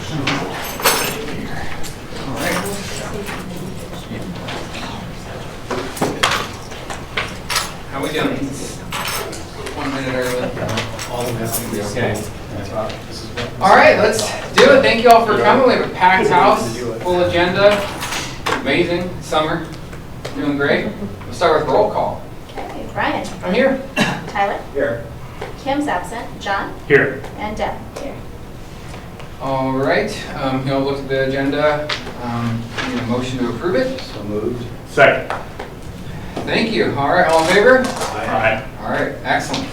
How we doing? 1 minute early. Okay. All right, let's do it. Thank you all for coming. We have a packed house, full agenda. Amazing summer. Doing great. We'll start with roll call. Okay, Brian. I'm here. Tyler. Here. Kim's absent. John. Here. And Deb. Here. All right. You'll look at the agenda. Need a motion to approve it. So moved. Second. Thank you. All right, all in favor? Aye. All right, excellent.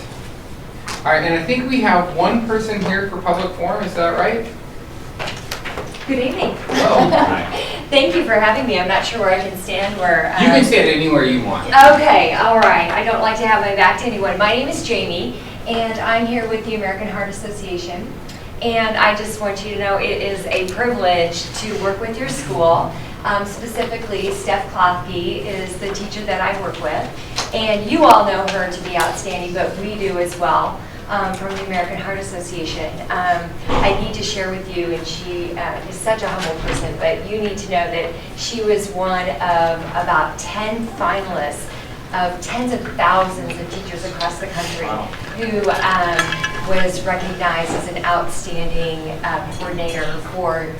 All right, and I think we have one person here for public forum. Is that right? Good evening. Hello. Thank you for having me. I'm not sure where I can stand. Where You can stand anywhere you want. Okay, all right. I don't like to have my back to anyone. My name is Jamie, and I'm here with the American Heart Association. And I just want you to know it is a privilege to work with your school. Specifically, Steph Klothke is the teacher that I work with. And you all know her to be outstanding, but we do as well. From the American Heart Association. I need to share with you, and she is such a humble person, but you need to know that she was one of about 10 finalists of tens of thousands of teachers across the country who was recognized as an outstanding coordinator for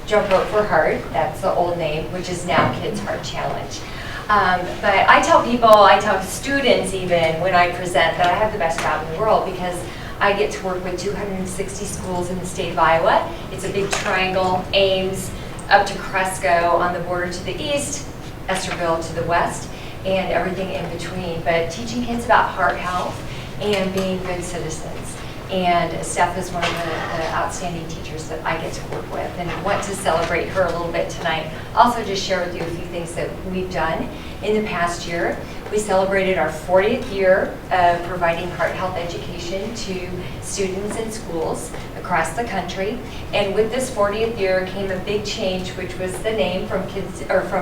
Jump Rope for Heart, that's the old name, which is now Kids Heart Challenge. But I tell people, I tell students even when I present that I have the best job in the world because I get to work with 260 schools in the state of Iowa. It's a big triangle, Ames up to Cresco on the border to the east, Esterville to the west, and everything in between. But teaching kids about heart health and being good citizens. And Steph is one of the outstanding teachers that I get to work with and I want to celebrate her a little bit tonight. Also just share with you a few things that we've done in the past year. We celebrated our 40th year of providing heart health education to students in schools across the country. And with this 40th year came a big change, which was the name from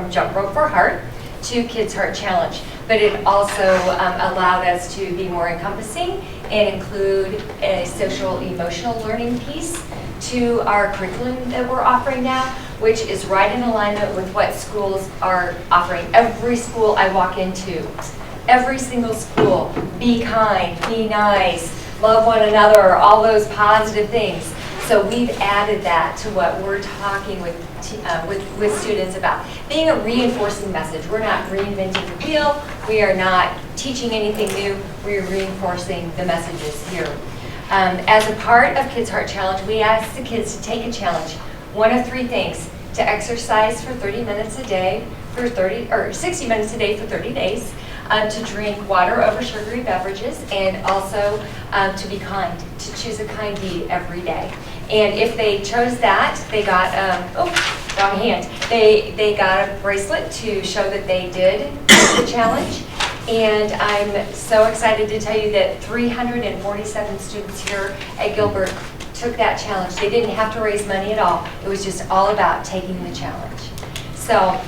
Jump Rope for Heart to Kids Heart Challenge. But it also allowed us to be more encompassing and include a social emotional learning piece to our curriculum that we're offering now, which is right in alignment with what schools are offering. Every school I walk into, every single school, be kind, be nice, love one another, all those positive things. So we've added that to what we're talking with students about. Being a reinforcing message. We're not reinventing the wheel. We are not teaching anything new. We're reinforcing the messages here. As a part of Kids Heart Challenge, we ask the kids to take a challenge. One of three things: to exercise for 30 minutes a day for 60 minutes a day for 30 days, to drink water over sugary beverages, and also to be kind, to choose a kind deed every day. And if they chose that, they got, wrong hand, they got a bracelet to show that they did the challenge. And I'm so excited to tell you that 347 students here at Gilbert took that challenge. They didn't have to raise money at all. It was just all about taking the challenge. So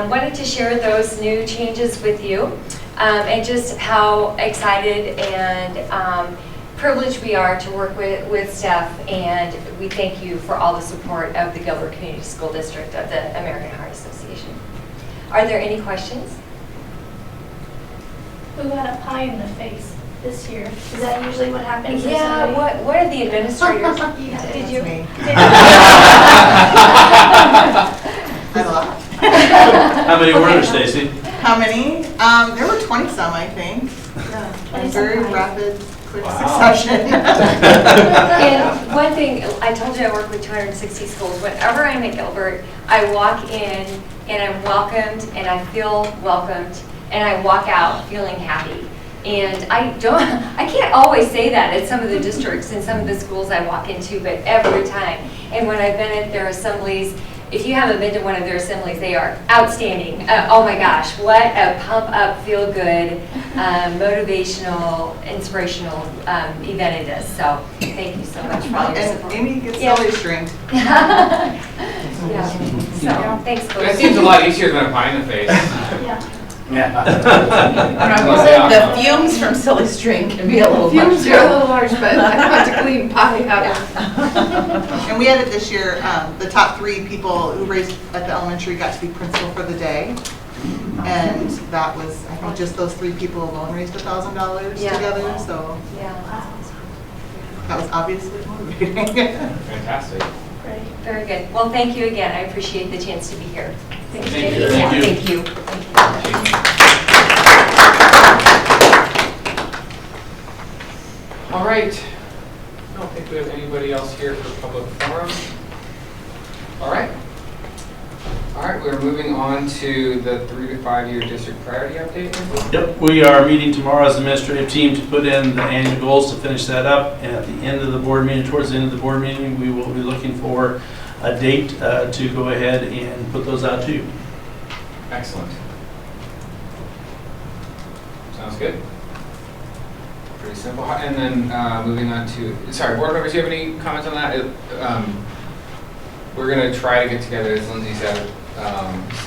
wanted to share those new changes with you and just how excited and privileged we are to work with Steph, and we thank you for all the support of the Gilbert Community School District of the American Heart Association. Are there any questions? Who got a pie in the face this year? Is that usually what happens? Yeah, what are the administrators? Did you? How many were there, Stacy? How many? There were 20-some, I think. Yeah, in very rapid, quick succession. And one thing, I told you I work with 260 schools. Whenever I'm at Gilbert, I walk in and I'm welcomed and I feel welcomed and I walk out feeling happy. And I can't always say that at some of the districts and some of the schools I walk into, but every time. And when I've been at their assemblies, if you haven't been to one of their assemblies, they are outstanding. Oh my gosh, what a pump up, feel good, motivational, inspirational event it is. So thank you so much for all your support. And Amy gets silly stringed. Yeah. So thanks, That seems a lot easier than a pie in the face. Yeah. The fumes from Silly String can be a little much. Fumes are a little harsh, but I know how to clean pie out of. And we had it this year, the top 3 people who raised at the elementary got to be principal for the day. And that was, I think just those 3 people alone raised $1,000 Yeah. together, so Yeah, that was obviously motivating. Fantastic. great. Very good. Well, thank you again. I appreciate the chance to be here. Thanks, Thank Jamie. you. Yeah, Thank you. thank you. All right. I don't think we have anybody else here for public forum. All right. All right, we're moving on to the 3 to 5 year district priority update. Yep, we are meeting tomorrow as administrative team to put in the annual goals to finish that up. And at the end of the board meeting, towards the end of the board meeting, we will be looking for a date to go ahead and put those out to you. Excellent. Sounds good. Pretty simple. And then moving on to, sorry, board members, do you have any comments on that? We're going to try to get together, as Lindsay said,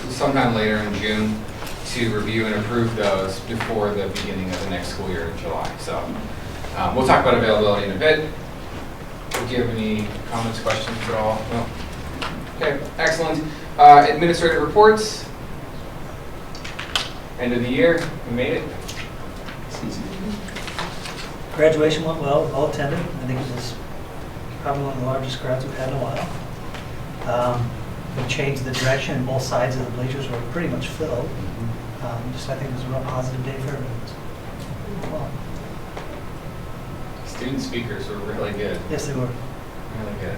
sometime later in June to review and approve those before the beginning of the next school year in July. So we'll talk about availability in a bit. Do you have any comments, questions at all? No? Okay, excellent. Administrative reports. End of the year, we made it. Graduation went well attended. I think it was probably one of the largest crowds we've had in a while. We changed the direction and both sides of the bleachers were pretty much filled. Just I think it was a real positive day for everyone. Well, Student speakers were really good. yes, they were. Really good.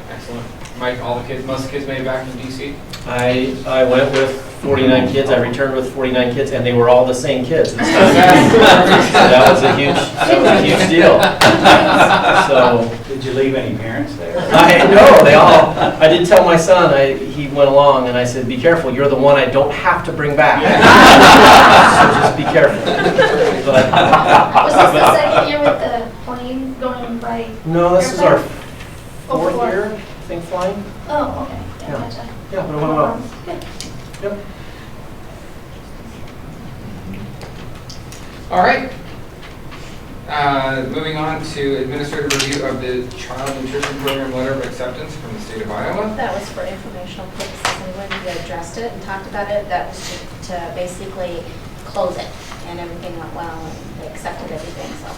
Excellent. Mike, all the kids, most of the kids made it back from DC? I went with 49 kids, I returned with 49 kids, and they were all the same kids this time. So that was a huge deal. So, Did you leave any parents there? I did tell my son, he went along, and I said, be careful, you're the one I don't have to bring back. So just be careful. But, Was this the second year with the plane going by? no, this is our Oh, 4th fourth. year, I think, flying. Oh, okay. Yeah, Yeah. gotcha. Yeah, but it went well. Good. Yep. All right. Moving on to administrative review of the Child Nutrition Program Letter of Acceptance from the state of Iowa. That was for informational purposes, and when we addressed it and talked about it, that was to basically close it, and everything went well, and they accepted everything, so.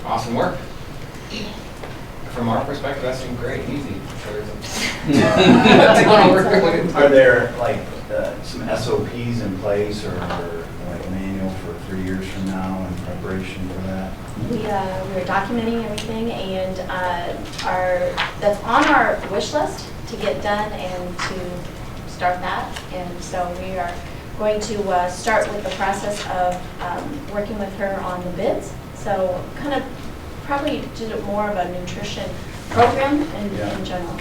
Awesome work. From our perspective, that seemed great, easy. Are there like some SOPs in place or like a manual for 3 years from now in preparation for that? We are documenting everything, and that's on our wish list to get done and to start that. And so we are going to start with the process of working with her on the bids. So kind of probably do more of a nutrition program in general.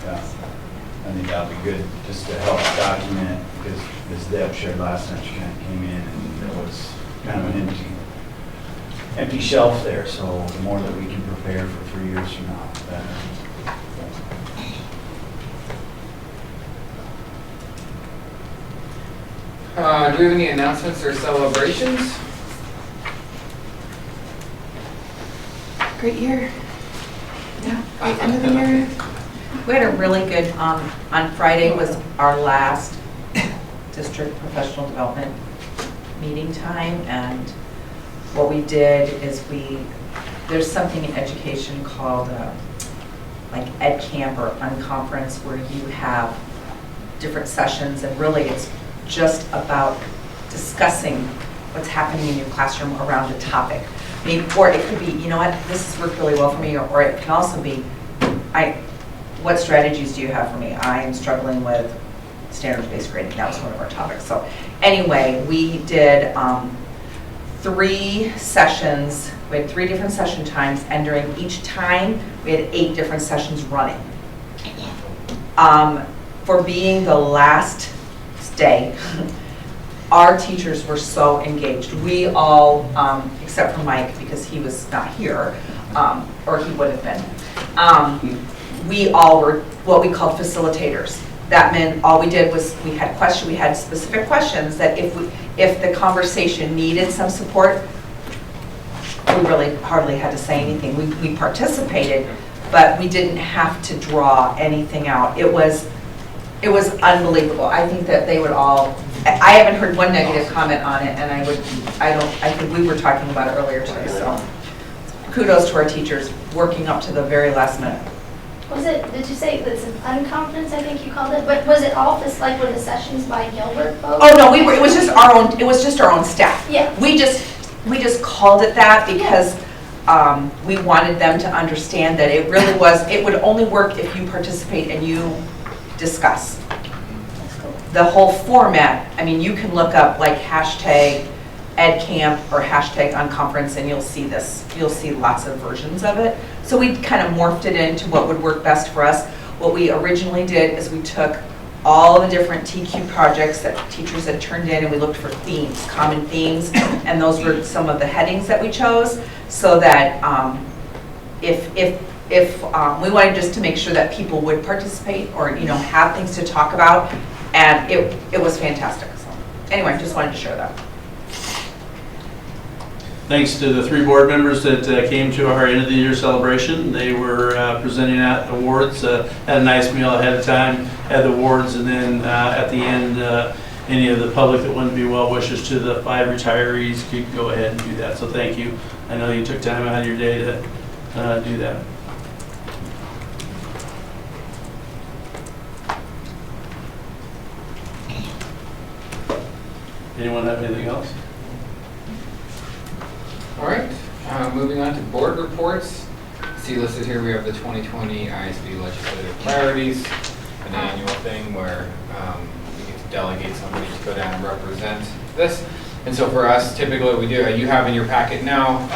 Yeah, I think that'll be good just to help document, because as Deb shared last time, she kind of came in and there was kind of an empty shelf there. So the more that we can prepare for 3 years from now, the better. Do we have any announcements or celebrations? Great year. Yeah, great end of the year. We had a really good, on Friday was our last district professional development meeting time, and what we did is there's something in education called like Ed Camp or Unconference, where you have different sessions, and really it's just about discussing what's happening in your classroom around a topic. Maybe, or it could be, you know what, this has worked really well for me, or it can also be, what strategies do you have for me? I am struggling with standards-based grading. That was one of our topics. So anyway, we did 3 sessions. We had 3 different session times, and during each time, we had 8 different sessions running. For being the last day, our teachers were so engaged. We all, except for Mike, because he was not here, or he would have been. we all were what we called facilitators. That meant all we did was we had specific questions that if the conversation needed some support, we really hardly had to say anything. We participated, but we didn't have to draw anything out. It was unbelievable. I think that they would all, I haven't heard one negative comment on it, and I think we were talking about it earlier today, so kudos to our teachers working up to the very last minute. Did you say it's an unconference, I think you called it, but was it all this, like, were the sessions by Gilbert folks? Oh, no, it was just our own staff. Yeah. We just called it that because we wanted them to understand that it really was, it would only work if you participate and you discuss. That's cool. The whole format, I mean, you can look up like hashtag EdCamp or hashtag unconference and you'll see lots of versions of it. So we kind of morphed it into what would work best for us. What we originally did is we took all the different TQ projects that teachers had turned in and we looked for themes, common themes, and those were some of the headings that we chose so that if we wanted just to make sure that people would participate or have things to talk about, and it was fantastic. So anyway, just wanted to share that. Thanks to the 3 board members that came to our end of the year celebration. They were presenting out awards, had a nice meal ahead of time, had the awards, and then at the end, any of the public that wanted to be well wishes to the 5 retirees could go ahead and do that. So thank you. I know you took time out of your day to do that. Anyone have anything else? All right, moving on to board reports. See listed here, we have the 2020 ISB legislative priorities, an annual thing where we get to delegate somebody to go down and represent this. And so for us, typically what we do, you have in your packet now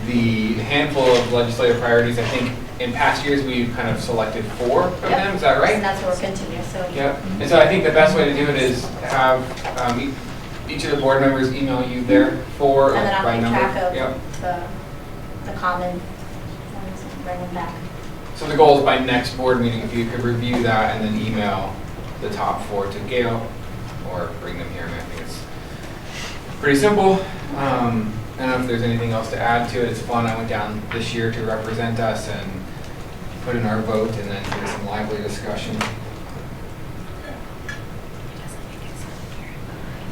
the handful of legislative priorities. I think in past years we've kind of selected 4 of them, is that right? And that's what we're continuing, so. Yep. And so I think the best way to do it is have each of the board members email you their 4 And then I'll by keep number. track of Yep. the common ones and bring them back. So the goal is by next board meeting, if you could review that and then email the top 4 to Gail or bring them here. And I think it's pretty simple. I don't know if there's anything else to add to it. It's fun. I went down this year to represent us and put in our vote and then do some lively discussion.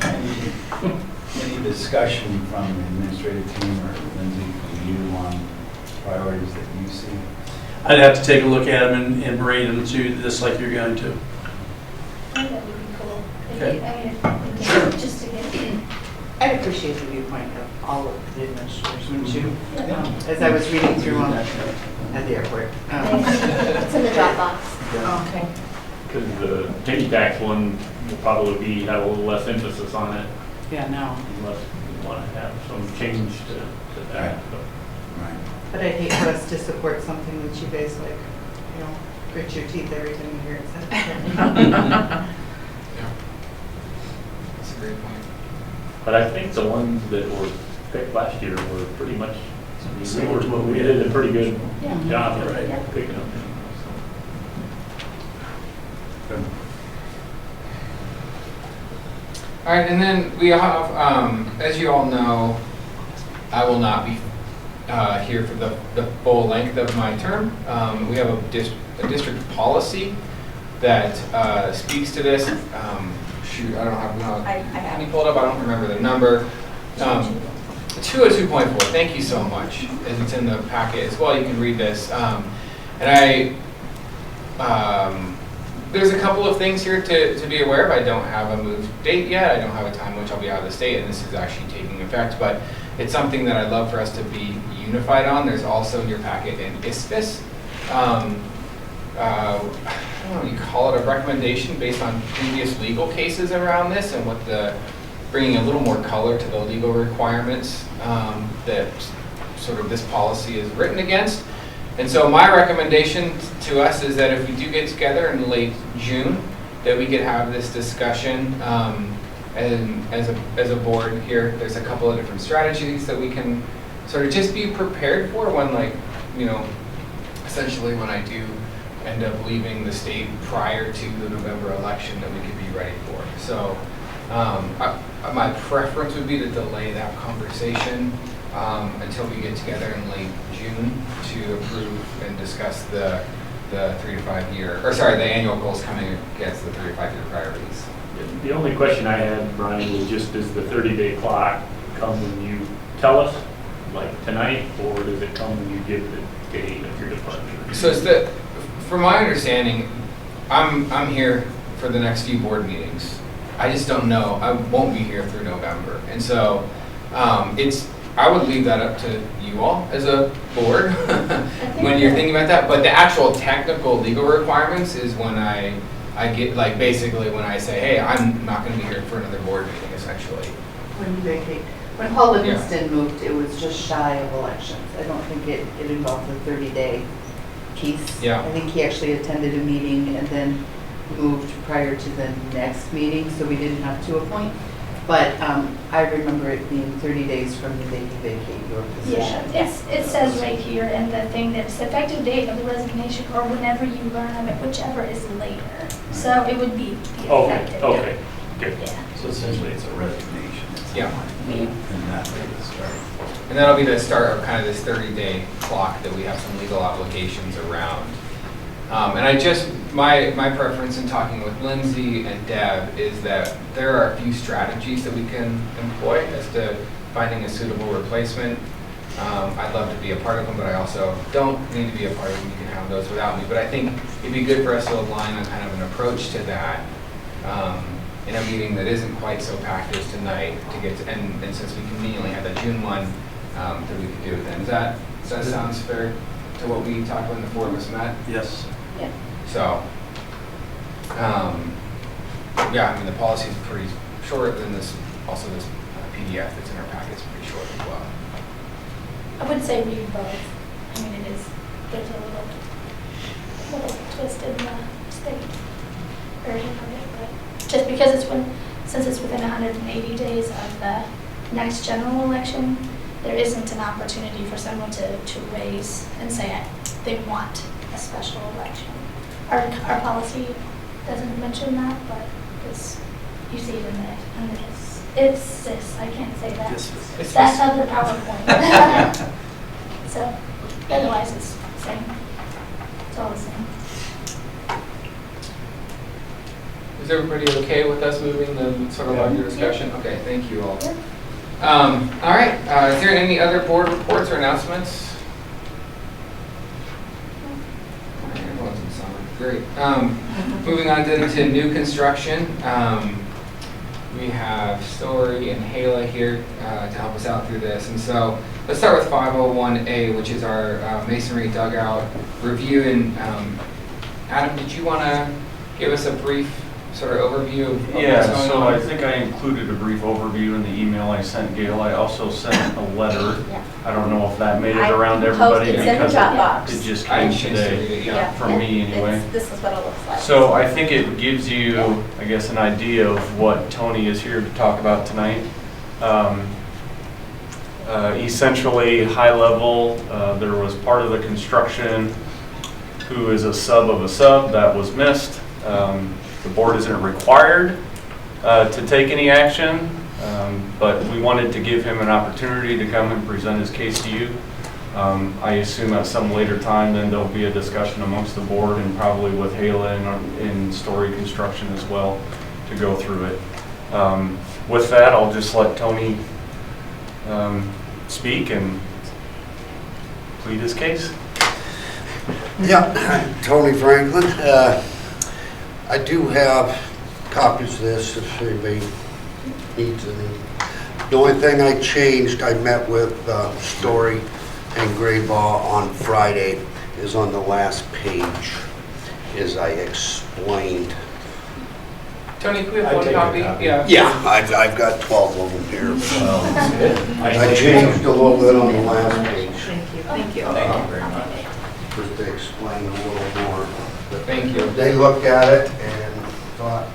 Any discussion from the administrative team or Lindsay from you on priorities that you see? I'd have to take a look at them and rate them too, just like you're going to. I think that would be cool. Okay. Sure. Just to get. I'd appreciate the viewpoint of all of the administrators, wouldn't you? Yeah. As I was reading through them at the airport. It's in the Dropbox. Okay. Because the piggyback one will probably have a little less emphasis on it, Yeah, no. unless you want to have some change to that. But Right. But I'd hate for us to support something that you guys like, grit your teeth every time you hear it said. Yeah. That's a great point. But I think the ones that were picked last year were pretty much, Similar to what we we had. did a pretty good Yeah. job of Right. picking them. Good. All right, and then we have, as you all know, I will not be here for the full length of my term. We have a district policy that speaks to this. Shoot, I don't have, I have can you it. pull it up? I don't remember the number. 202.4, thank you so much. As it's in the packet as well, you can read this. There's a couple of things here to be aware of. I don't have a move date yet. I don't have a time in which I'll be out of the state, and this is actually taking effect, but it's something that I'd love for us to be unified on. There's also in your packet an ISPIS. I don't know what you call it, a recommendation based on previous legal cases around this and bringing a little more color to the legal requirements that sort of this policy is written against. And so my recommendation to us is that if we do get together in late June, that we could have this discussion and as a board here. There's a couple of different strategies that we can sort of just be prepared for when, like, essentially when I do end up leaving the state prior to the November election that we could be ready for. So my preference would be to delay that conversation until we get together in late June to approve and discuss the 3 to 5 year, or sorry, the annual goals coming against the 3 to 5 year priorities. The only question I had, Brian, was just, does the 30-day clock come when you tell us, like tonight, or does it come when you give the date of your departure? So it's from my understanding, I'm here for the next few board meetings. I just don't know. I won't be here through November, and so I would leave that up to you all as a board when you're thinking about that. But the actual technical legal requirements is when I get, like, basically when I say, hey, I'm not going to be here for another board meeting, essentially. When you vacate, when Paul Livingston moved, it was just shy of elections. I don't think it involved the 30-day piece. Yeah. I think he actually attended a meeting and then moved prior to the next meeting, so we didn't have to appoint. But I remember it being 30 days from the day you vacate your position. Yeah, it says right here in the thing that it's the effective date of the resignation or whenever you learn of it, whichever is later. So it would be the effective date. Okay, good. Yeah. So essentially, it's a resignation. Yeah. And that way to start. And that'll be the start of kind of this 30-day clock that we have some legal obligations around. And my preference in talking with Lindsay and Deb is that there are a few strategies that we can employ as to finding a suitable replacement. I'd love to be a part of them, but I also don't need to be a part of them. You can have those without me. But I think it'd be good for us to align on kind of an approach to that in a meeting that isn't quite so packed as tonight to get to, and since we conveniently had that June one, that we could do it then. Does that sounds fair to what we talked about when the four of us met? Yes. Yeah. So, yeah, I mean, the policy is pretty short, and this PDF that's in our packet is pretty short as well. I would say read both. I mean, there's a little twist in the state version of it, but just because since it's within 180 days of the next general election, there isn't an opportunity for someone to raise and say they want a special election. Our policy doesn't mention that, but you see it in it's this, I can't say that. That's on the PowerPoint. So, otherwise it's the same. It's all the same. Is everybody okay with us moving the sort of larger discussion? Okay, thank you all. Yeah. All right, is there any other board reports or announcements? Everyone's in summer. Great. Moving on to new construction. We have Story and Hala here to help us out through this. And so let's start with 501A, which is our masonry dugout review. And Adam, did you want to give us a brief sort of overview of what's Yeah, going so on? I think I included a brief overview in the email I sent Gail. I also sent a letter. Yeah. I don't know if that made it I around posted everybody it in the because Dropbox. it just I came had a chance to today read it, yeah. from me anyway. This is what it looks like. So I think it gives you, I guess, an idea of what Tony is here to talk about tonight. Essentially, high level, there was part of the construction who is a sub of a sub that was missed. The board isn't required to take any action, but we wanted to give him an opportunity to come and present his case to you. I assume at some later time then there'll be a discussion amongst the board and probably with Hala in Story Construction as well to go through it. With that, I'll just let Tony speak and plead his case. Yeah, Tony Franklin. I do have copies of this if anybody needs any. The only thing I changed, I met with Story and Graybaugh on Friday, is on the last page, as I explained. Tony, can we have one copy? Yeah. Yeah, I've got 12 of them here. I changed a little bit on the last page, Thank you. Thank you. Thank you very much. just to explain a little more. But Thank you. they looked at it and thought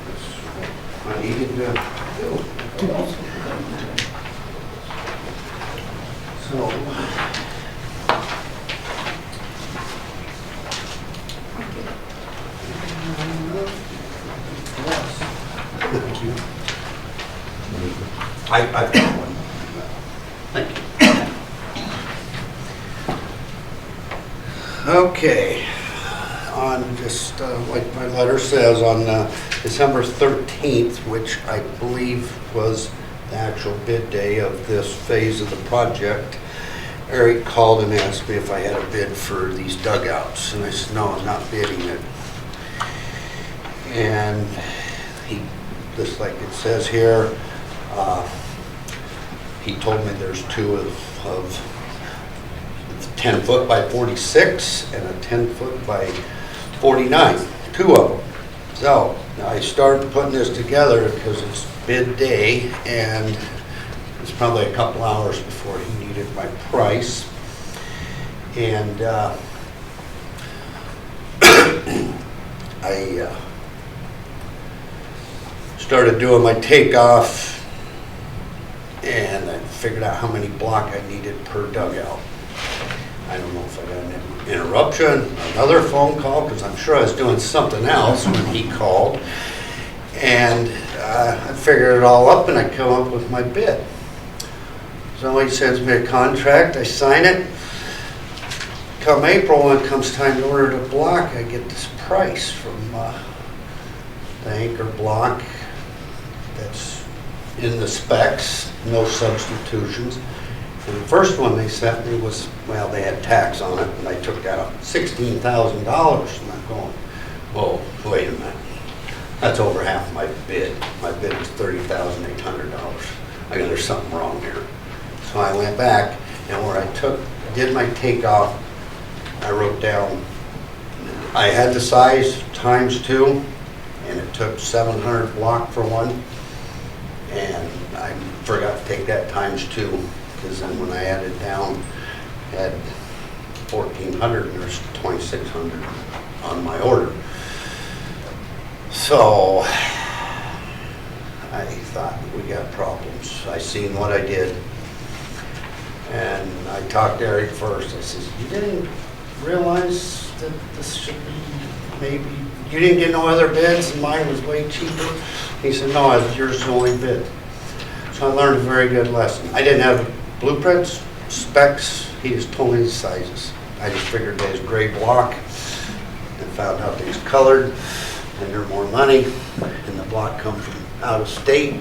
that's what I needed to do. So, I've got one. Thank you. Okay, on just like my letter says, on December 13th, which I believe was the actual bid day of this phase of the project, Eric called and asked me if I had a bid for these dugouts, and I said, no, I'm not bidding it. And he, just like it says here, he told me there's two of 10 foot by 46 and a 10 foot by 49, two of them. So I started putting this together because it's bid day, and it's probably a couple hours before he needed my price. And I started doing my takeoff, and I figured out how many block I needed per dugout. I don't know if I got an interruption, another phone call, because I'm sure I was doing something else when he called. And I figured it all up, and I come up with my bid. So he sends me a contract, I sign it. Come April, when it comes time to order the block, I get this price from the anchor block that's in the specs, no substitutions. And the first one they sent me was, well, they had tax on it, and I took out $16,000. And I'm going, whoa, wait a minute. That's over half my bid. My bid was $30,800. I go, there's something wrong here. So I went back, and where I did my takeoff, I wrote down, I had the size ×2, and it took 700 block for one. And I forgot to take that ×2, because then when I added down, I had 1,400 and there's 2,600 on my order. So I thought, we got problems. I seen what I did, and I talked to Eric first. I says, you didn't realize that this should be maybe, you didn't get no other bids and mine was way cheaper? He said, no, yours is the only bid. So I learned a very good lesson. I didn't have blueprints, specs, he just told me the sizes. I just figured there's gray block and found out there's colored and they're more money, and the block comes from out of state,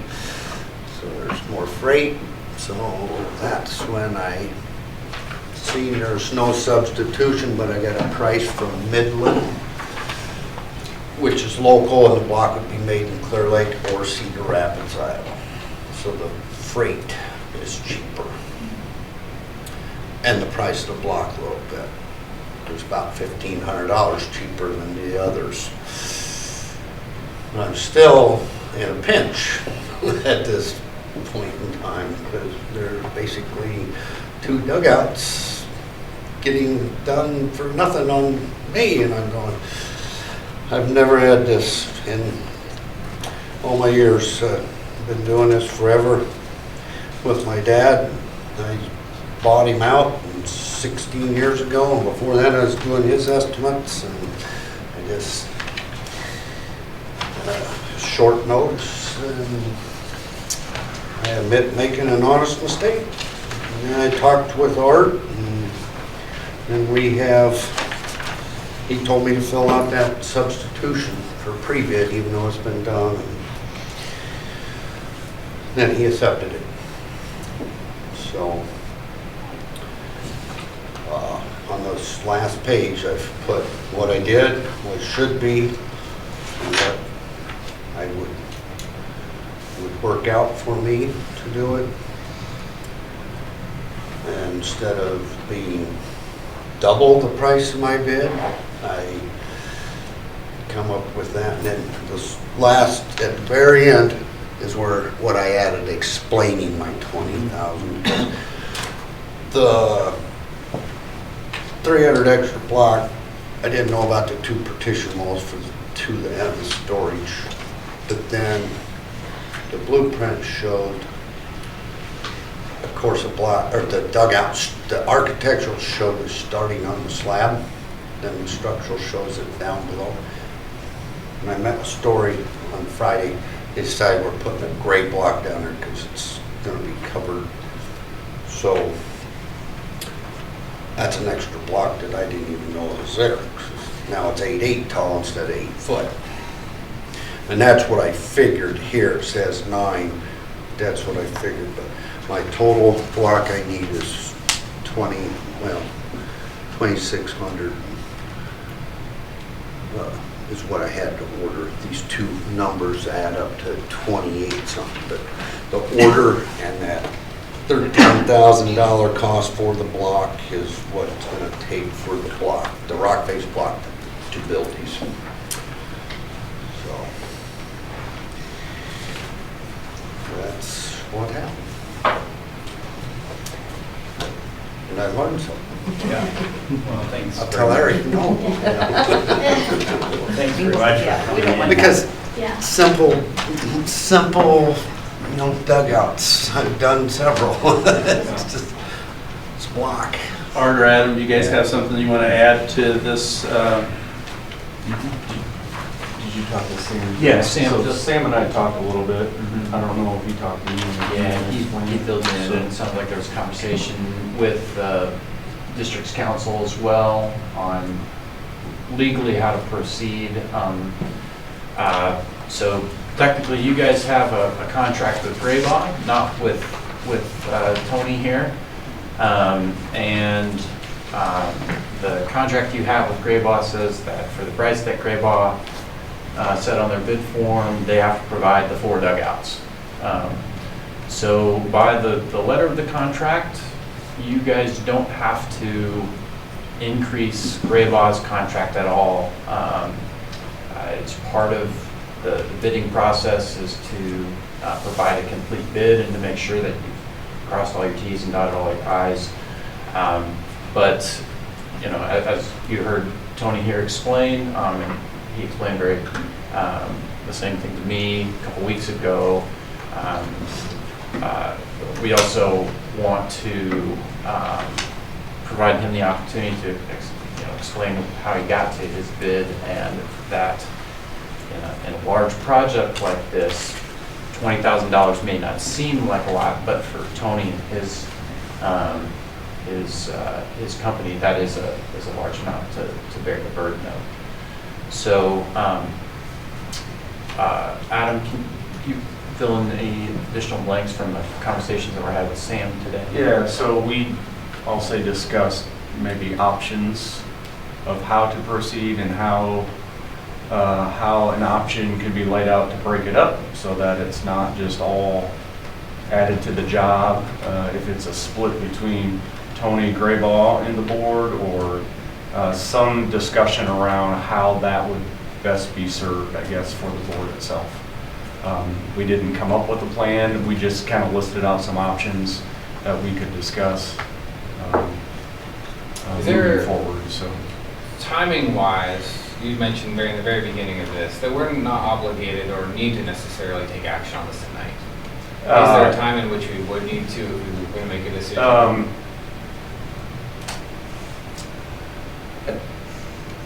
so there's more freight. So that's when I seen there's no substitution, but I got a price from Midland, which is local, and the block would be made in Clear Lake or Cedar Rapids, Iowa. So the freight is cheaper. And the price of the block a little bit. It was about $1,500 cheaper than the others. But I'm still in a pinch at this point in time, because they're basically two dugouts getting done for nothing on me, and I'm going, I've never had this in all my years. Been doing this forever with my dad. I bought him out 16 years ago, and before that I was doing his estimates, and I just short notice, and I admit making an honest mistake. And then I talked with Art, and he told me to fill out that substitution for pre-bid, even though it's been done. And then he accepted it. So on this last page, I've put what I did, what should be, and what I would work out for me to do it. And instead of being double the price of my bid, I come up with that. And then this last, at the very end, is where what I added, explaining my 20,000. The 300 extra block, I didn't know about the 2 partition walls to the end of the storage. But then the blueprint showed, of course, a block, or the dugouts, the architectural showed it starting on the slab, then the structural shows it down below. And I met a story on Friday. They decided we're putting a gray block down there because it's gonna be covered. So that's an extra block that I didn't even know was there. Now it's 8'8" tall instead of 8 foot. And that's what I figured here. It says 9. That's what I figured, but my total block I need is 2,600 is what I had to order. These two numbers add up to 28 something, but the order and that $13,000 cost for the block is what it's gonna take for the block, the rock face block to build these. So that's what happened. And I learned something. Yeah. Well, thanks. I'll tell Eric, no. Well, thanks very much Yeah, for we don't coming in. want Because Yeah. simple, dugouts. I've done several. It's just, it's block. Art or Adam, do you guys have something you want to add to this? Did you talk to Sam? Yeah, Sam So just- Sam and I talked a little bit. Mhm. I don't know if he talked to you. Yeah, he filled me in, and it sounds like there was a conversation with district's council as well on legally how to proceed. So technically, you guys have a contract with Graybaugh, not with Tony here. The contract you have with Graybaugh says that for the price that Graybaugh set on their bid form, they have to provide the 4 dugouts. So by the letter of the contract, you guys don't have to increase Graybaugh's contract at all. It's part of the bidding process is to provide a complete bid and to make sure that you've crossed all your T's and dotted all your I's. But, you know, as you heard Tony here explain, and he explained the same thing to me a couple weeks ago. We also want to provide him the opportunity to explain how he got to his bid, and that in a large project like this, $20,000 may not seem like a lot, but for Tony and his company, that is a large amount to bear the burden of. So, Adam, can you fill in any additional blanks from the conversations that were had with Sam today? Yeah, so I'll say discussed maybe options of how to proceed and how an option could be laid out to break it up so that it's not just all added to the job. If it's a split between Tony Graybaugh and the board, or some discussion around how that would best be served, I guess, for the board itself. We didn't come up with a plan, we just kind of listed out some options that we could discuss moving forward, so. Timing-wise, you mentioned in the very beginning of this, that we're not obligated or need to necessarily take action on this tonight. Is there a time in which we would need to if we were going to make a decision?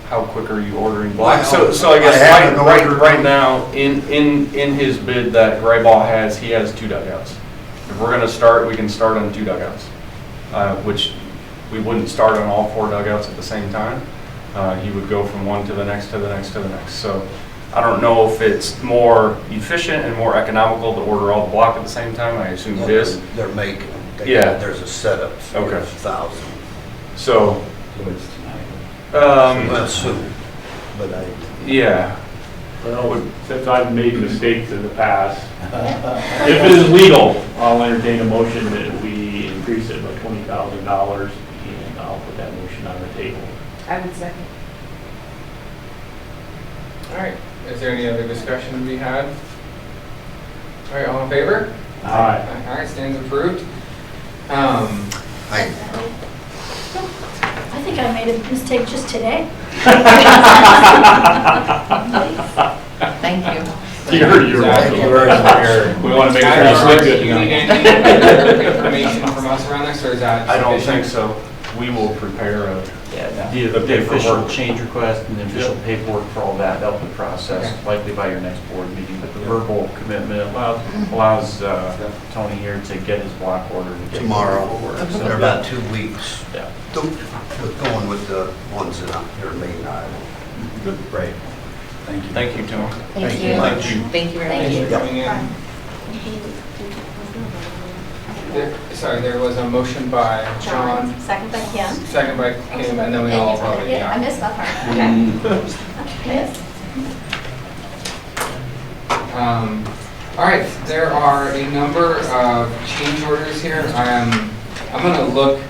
How quick are you ordering blocks? Well, So I guess I haven't ordered right now, in his bid that Graybaugh has, he has 2 dugouts. If we're gonna start, we can start on 2 dugouts, which we wouldn't start on all 4 dugouts at the same time. He would go from one to the next, to the next, to the next. So I don't know if it's more efficient and more economical to order all the block at the same time. I assume it is. They're making them. Yeah. There's a setup for Okay. 1,000. So, It's tonight. Well, soon, but yeah. Well, since I've made mistakes in the past, if it is legal, I'll entertain a motion that we increase it by $20,000, and I'll put that motion on the table. I would second. All right, is there any other discussion to be had? All right, all in favor? Aye. All right, stands approved. I think I made a mistake just today. Thank you. You're Exactly. We want to make sure you sleep good Do you need tonight. any information from us around this, or is that I don't sufficient? think so. We will prepare a Yeah, The the official paperwork. change request and the official paperwork for all that, they'll be processed Okay. likely by your next board meeting. But the verbal commitment allows Tony here to get his block order. to get Tomorrow, paperwork. So- in about 2 weeks. Yeah. With going with the ones that are main item. Good, great. Thank you. Thank you, Tony. Thank you. much. Thank you very much. Thanks for coming in. Sorry, there was a motion by John, Second by Kim. second by Kim, and then we all voted, Yeah, I yeah. missed that part. Okay. Yes. All right, there are a number of change orders here. I'm gonna look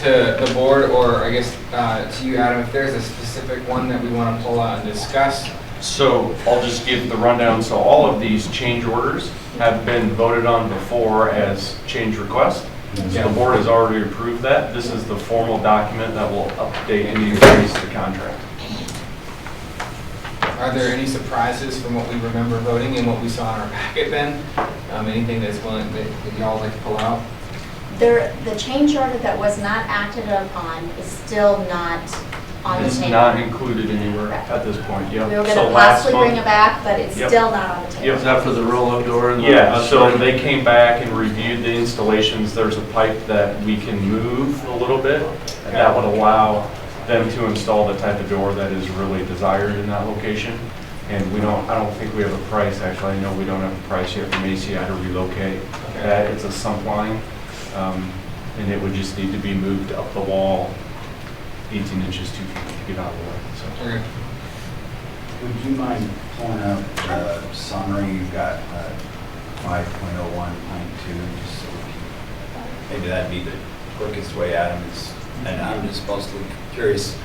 to the board, or I guess to you, Adam, if there's a specific one that we want to pull out and discuss. So I'll just give the rundown. So all of these change orders have been voted on before as change requests. So the board has already approved that. This is the formal document that will update and increase the contract. Are there any surprises from what we remember voting and what we saw in our packet then? Anything that y'all like to pull out? The change order that was not acted upon is still not on the It's table. not included anywhere at this point, yeah. We were So gonna last possibly bring month- it back, but it's Yep. still not on the table. Is that for the roll-up door? And the Yeah, so outside? they came back and reviewed the installations. There's a pipe that we can move a little bit, and that would allow them to install the type of door that is really desired in that location. And I don't think we have a price, actually. I know we don't have a price yet from ACI to relocate that. It's a sump line, and it would just need to be moved up the wall 18 inches, 2 feet to get out of the way, so. Okay. Would you mind pulling up the summary? You've got 5.01.2, just so we can, maybe that'd be the quickest way, Adam, is, and I'm just mostly curious,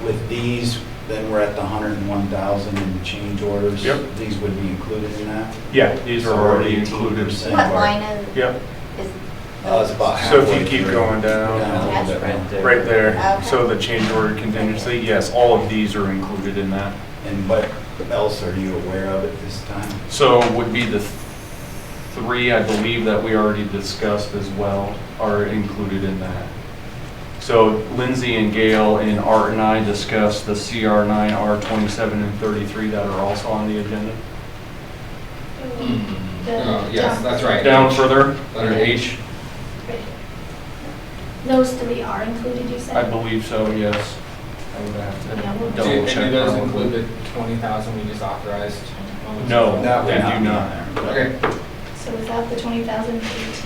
with these, then we're at the 101,000 in change orders? Yep. These would be included in that? Yeah, these are So already 18%. included. What line is? Yep, is- It's about so if halfway you keep through. going down, Down a little bit Right more. there. right there, Okay. so the change order contingency, yes, all of these are included in that. And what else are you aware of at this time? So would be the three, I believe, that we already discussed as well, are included in that. So Lindsay and Gail and Art and I discussed the CR9, R27, and 33 that are also on the agenda. Oh, yes, that's right. Down further, Letter H. Those three are included, you I said? believe so, yes. I would have Yeah, we'll- to double And check. do those probably. include the 20,000 we just authorized? No, That would they not do be not. on there. Okay. So without the 20,000, 18%.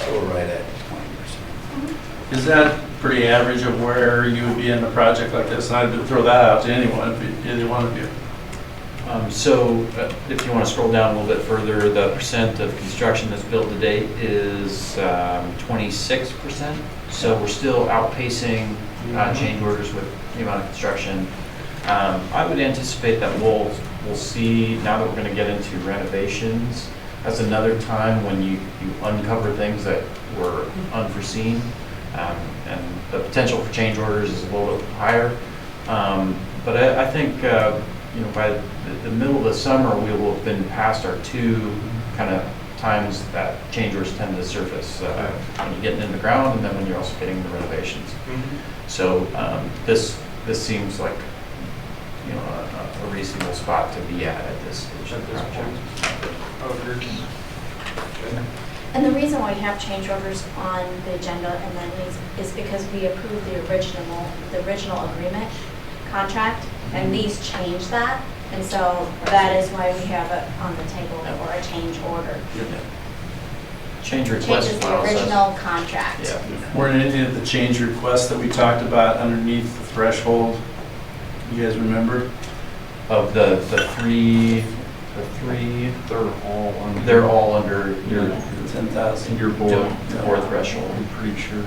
So we're right at 20%. Is that pretty average of where you would be in a project like this? And I'd throw that out to anyone, either one of you. So if you want to scroll down a little bit further, the percent of construction that's built to date is 26%. So we're still outpacing change orders with the amount of construction. I would anticipate that we'll see, now that we're going to get into renovations, that's another time when you uncover things that were unforeseen. And the potential for change orders is a little bit higher. But I think, by the middle of the summer, we will have been past our two kind of times that change orders tend to surface, when you're getting in the ground and then when you're also getting the renovations. So this seems like, a reasonable spot to be at this stage of the project. And the reason why we have change orders on the agenda and then these is because we approved the original agreement contract, and these change that. And so that is why we have it on the table for a change order. Change request Changes the allows us- original contract. Yeah. Were any of the change requests that we talked about underneath the threshold? You guys remember? Of the three, They're all under. they're all under your 10,000. Your board. board threshold. I'm pretty sure.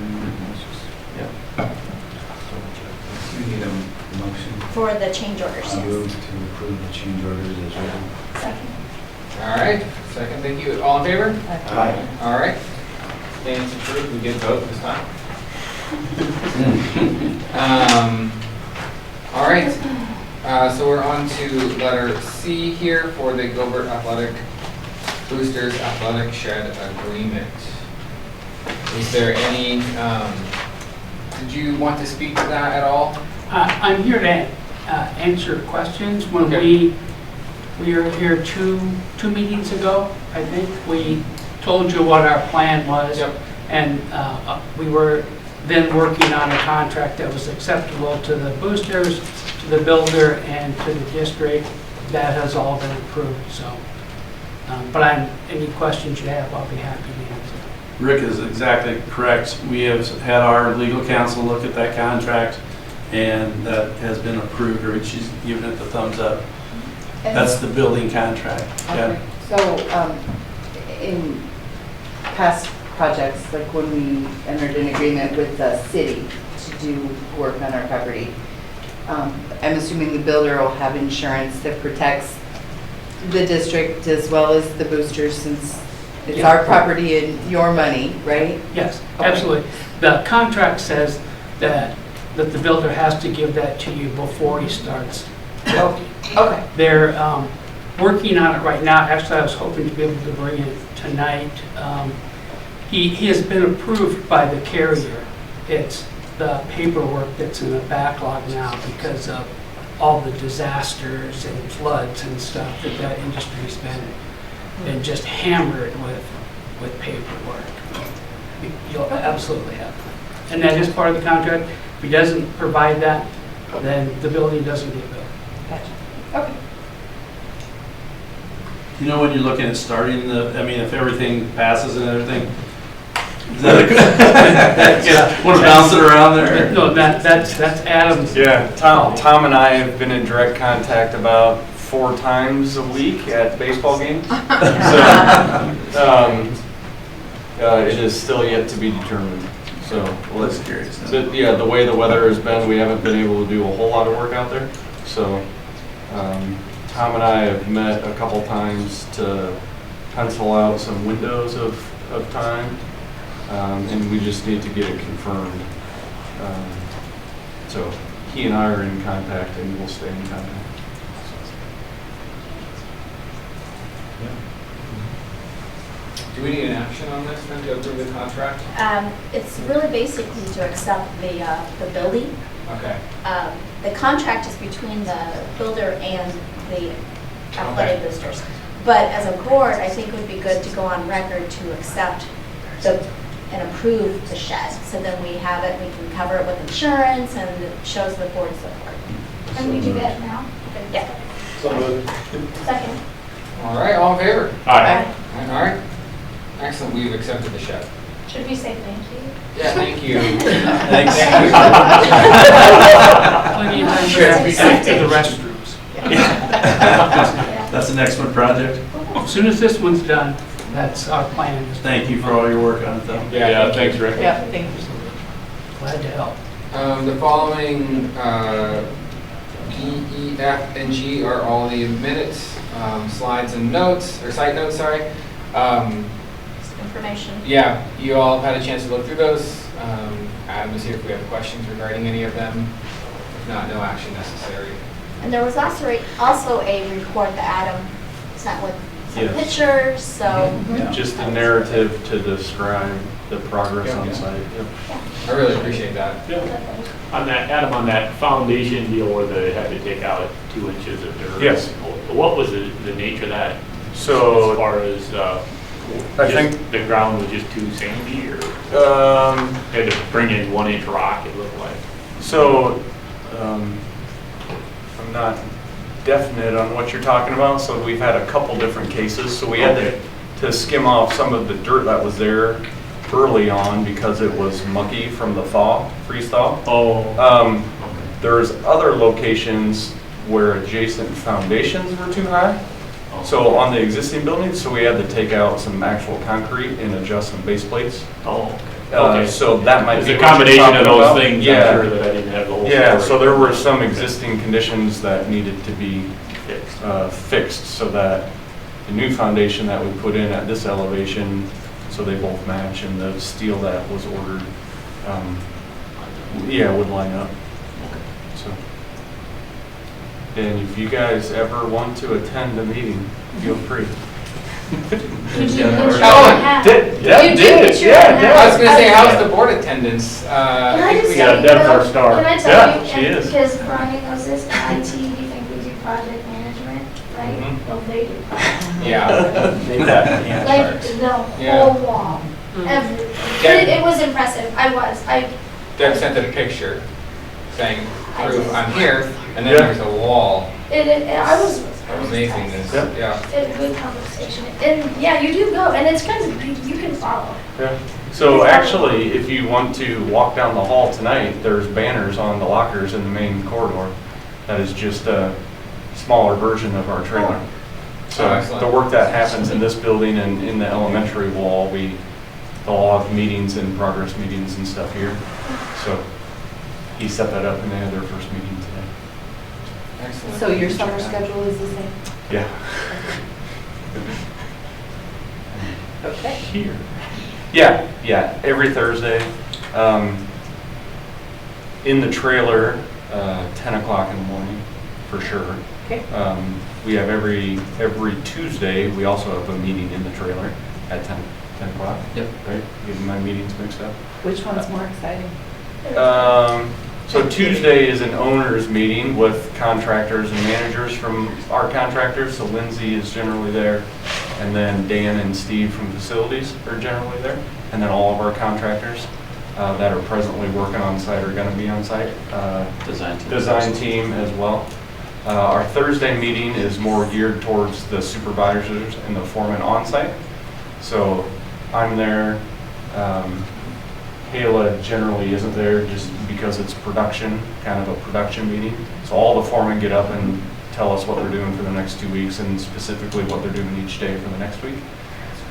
Yeah. You need a motion? For the change orders, I yes. move to approve the change orders as written. Second. All right, second, thank you. All in favor? Aye. All right. Stands approved, we did vote this time. All right, so we're on to letter C here for the Gilbert Athletic Boosters Athletic Shed Agreement. Is there any did you want to speak to that at all? I'm here to answer questions. When Okay. we were here two meetings ago, I think, we told you what our plan was. Yep. And we were then working on a contract that was acceptable to the boosters, to the builder, and to the district. That has all been approved, so. But any questions you have, I'll be happy to answer. Rick is exactly correct. We have had our legal counsel look at that contract, and that has been approved, or she's given it the thumbs up. That's the building contract. Yeah. So, in past projects, like when we entered an agreement with the city to do work on our property, I'm assuming the builder will have insurance that protects the district as well as the boosters, since it's Yeah. our property and your money, right? Yes, Okay. absolutely. The contract says that the builder has to give that to you before he starts building. Okay. They're working on it right now. Actually, I was hoping to be able to bring it tonight. He has been approved by the carrier. It's the paperwork that's in the backlog now because of all the disasters and floods and stuff that industry's been just hammered with paperwork. You'll absolutely have that. And that is part of the contract. If he doesn't provide that, then the building doesn't get built. Gotcha. Okay. You know, when you're looking at starting if everything passes and everything, is that yeah, want to bounce it around there? No, that's Adam's. Yeah, Tom and I have been in direct contact about 4 times a week at baseball games. So, it is still yet to be determined. So, Well, that's curious. yeah, the way the weather has been, we haven't been able to do a whole lot of work out there. So, Tom and I have met a couple times to pencil out some windows of time. And we just need to get it confirmed. So he and I are in contact, and we'll stay in contact. Do we need an action on this then to approve the contract? It's really basically to accept the building. Okay. The contract is between the builder and the athletic boosters. But as a board, I think it would be good to go on record to accept and approve the shed. So then we have it, we can cover it with insurance, and it shows the board support. Can we do that now? Yeah. Second. All right, all in favor? Aye. All right. Excellent, we've accepted the shed. Should we say thank you? Yeah, thank you. Thanks. Plenty of time to the restrooms. That's the next one project. As soon as this one's done, that's our plan. Thank you for all your work on it, though. Yeah, thanks, Rick. Yeah, thank you. Glad to help. The following D, E, F, and G are all the minutes, slides and notes, or site notes, sorry. Information. Yeah, you all have had a chance to look through those. Adam is here if we have questions regarding any of them. If not, no action necessary. And there was also a report that Adam sent with some Yes. pictures, so. Just a narrative to describe the progress on Yeah. site. Yep. I really appreciate that. On that, Adam, on that foundation deal where they had to take out 2 inches of dirt. Yes. What was the nature of that? So As far as, I just think the ground was just too sandy, or had to bring in 1-inch rock, it looked like? So, I'm not definite on what you're talking about, so we've had a couple different cases. So we had to skim off some of the dirt that was there early on because it was mucky from the freeze thaw. Oh. There's other locations where adjacent foundations were too high. So on the existing buildings, so we had to take out some actual concrete and adjust some base plates. Oh, okay. So that might It's be a what you're combination talking of those about. things, Yeah. I'm sure that I didn't have the whole story. Yeah, so there were some existing conditions that needed to be Fixed. fixed so that the new foundation that we put in at this elevation, so they both match, and the steel that was ordered, would line up. So, and if you guys ever want to attend a meeting, feel free. You do. Oh, Deb did. picture. Yeah, and yeah. I was gonna say, I- how's the board attendance? Can I just Yeah, say, Deb's though, our star. Can I tell Yeah, you, she and is. because Brian knows this, in IT, you think we do project management, right? Mhm. Well, they do project management. Yeah. Make that Gantt Like, charts. the Yeah. whole wall, everything. Deb- It was impressive, I Deb sent a picture saying, proof, I'm here, and then Yeah. there's a wall. I was Amazingness, Yeah. yeah. It's a good conversation, and yeah, you do go, and it's kind of, you can follow. Yeah. So actually, if you want to walk down the hall tonight, there's banners on the lockers in the main corridor. That is just a smaller version of our trailer. So Oh, excellent. the work that happens in this building and in the elementary wall, they'll have meetings and progress meetings and stuff here. So he set that up and they had their first meeting today. Excellent. So your summer schedule is the same? Yeah. Okay. Here. Yeah, every Thursday. In the trailer, 10 o'clock in the morning, for sure. Okay. We have every Tuesday, we also have a meeting in the trailer at 10 o'clock. Yep. Right, getting my meetings mixed up. Which one's more exciting? So Tuesday is an owners meeting with contractors and managers from our contractors. So Lindsay is generally there. And then Dan and Steve from facilities are generally there. And then all of our contractors that are presently working on site are going to be on site. Design team as well. Our Thursday meeting is more geared towards the supervisors and the foreman on site. So I'm there. Kayla generally isn't there just because it's production, kind of a production meeting. So all the foremen get up and tell us what they're doing for the next 2 weeks and specifically what they're doing each day for the next week.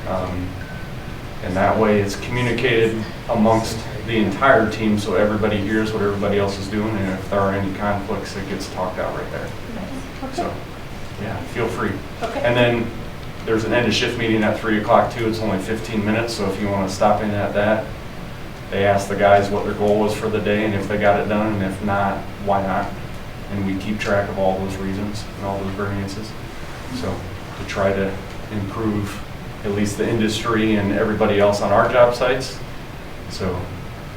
And that way it's communicated amongst the entire team so everybody hears what everybody else is doing, and if there are any conflicts, it gets talked out right there. So, yeah, feel free. Okay. And then there's an end of shift meeting at 3 o'clock too. It's only 15 minutes, so if you want to stop in at that, they ask the guys what their goal was for the day and if they got it done, and if not, why not? And we keep track of all those reasons and all those variances. So to try to improve at least the industry and everybody else on our job sites. So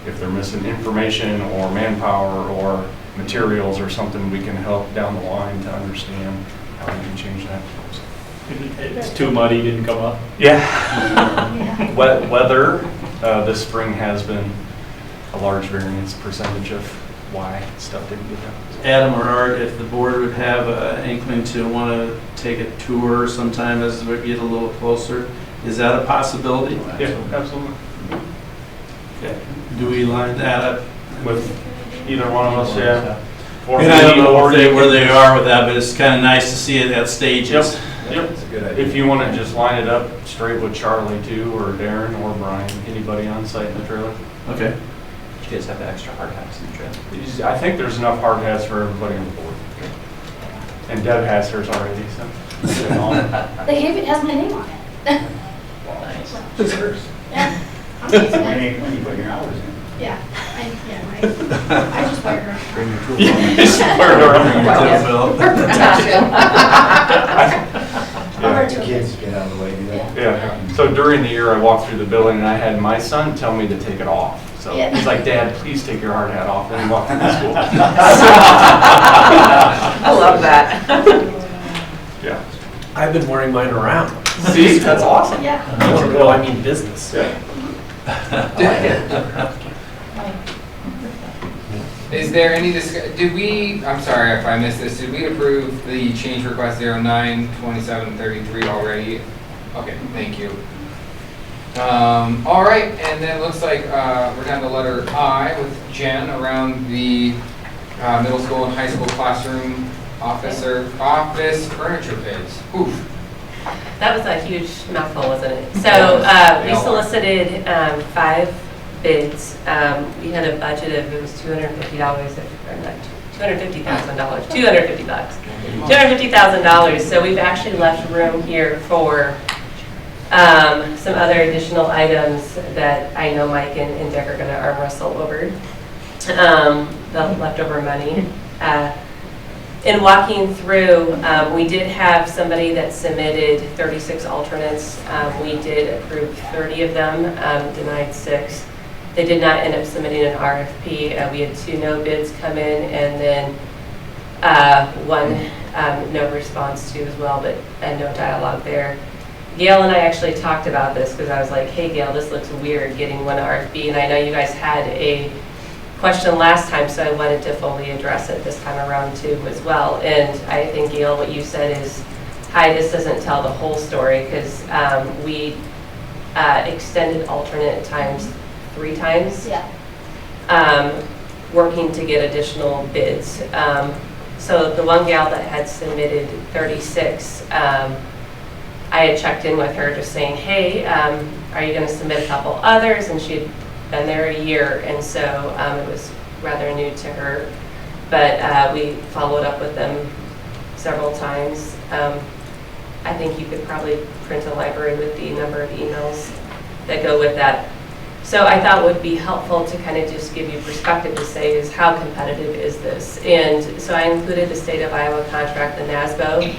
if they're missing information or manpower or materials or something, we can help down the line to understand how we can change that. It's too muddy, didn't come up. Yeah. Weather this spring has been a large variance percentage of why stuff didn't get done. Adam or Art, if the board would have an inkling to want to take a tour sometime as we get a little closer, is that a possibility? Yeah, absolutely. Okay. Do we line that up? With either one of us, yeah. Or And I don't know or where they are with that, but it's kind of nice to see it at stages. Yep. That's a good idea. If you want to just line it up straight with Charlie too, or Darren, or Brian, anybody on site in the trailer. Okay. You guys have the extra hard hats in the trailer. I think there's enough hard hats for everybody on the board. And Deb has hers already, so. They gave it, has my name on it. Nice. Yeah. I'm When using it. you put your hours in. Yeah, right. I just wear it. Bring your tool. Yes, we're Or The two. kids get out of the way, do that. Yeah, so during the year I walked through the building and I had my son tell me to take it off. So Yeah. he's like, Dad, please take your hard hat off when you walk through the school. I love that. Yeah. I've been wearing mine around. See, that's awesome. Yeah. Well, I mean business. Yeah. Is there any did we, I'm sorry if I missed this, did we approve the change request 092733 already? Okay, thank you. All right, and then it looks like we're down to letter I with Jen around the middle school and high school classroom office furniture bids. Oof. That was a huge mouthful, wasn't it? So we solicited 5 bids. We had a budget of, it was $250, or not, $250,000, $250 bucks. $250,000. So we've actually left room here for some other additional items that I know Mike and Dick are going to arm wrestle over. The leftover money. in walking through, we did have somebody that submitted 36 alternates. We did approve 30 of them, denied 6. They did not end up submitting an RFP. We had 2 no bids come in, and then 1 no response to as well, but no dialogue there. Gail and I actually talked about this because I was like, hey Gail, this looks weird getting 1 RFP, and I know you guys had a question last time, so I wanted to fully address it this time around too as well. And I think, Gail, what you said is, hi, this doesn't tell the whole story, because we extended alternate times 3 times, working to get additional bids. So the one gal that had submitted 36, I had checked in with her just saying, hey, are you going to submit a couple others? And she had been there a year, and so it was rather new to her. But we followed up with them several times. I think you could probably print a library with the number of emails that go with that. So I thought it would be helpful to kind of just give you perspective to say is how competitive is this? And so I included the state of Iowa contract, the NASBO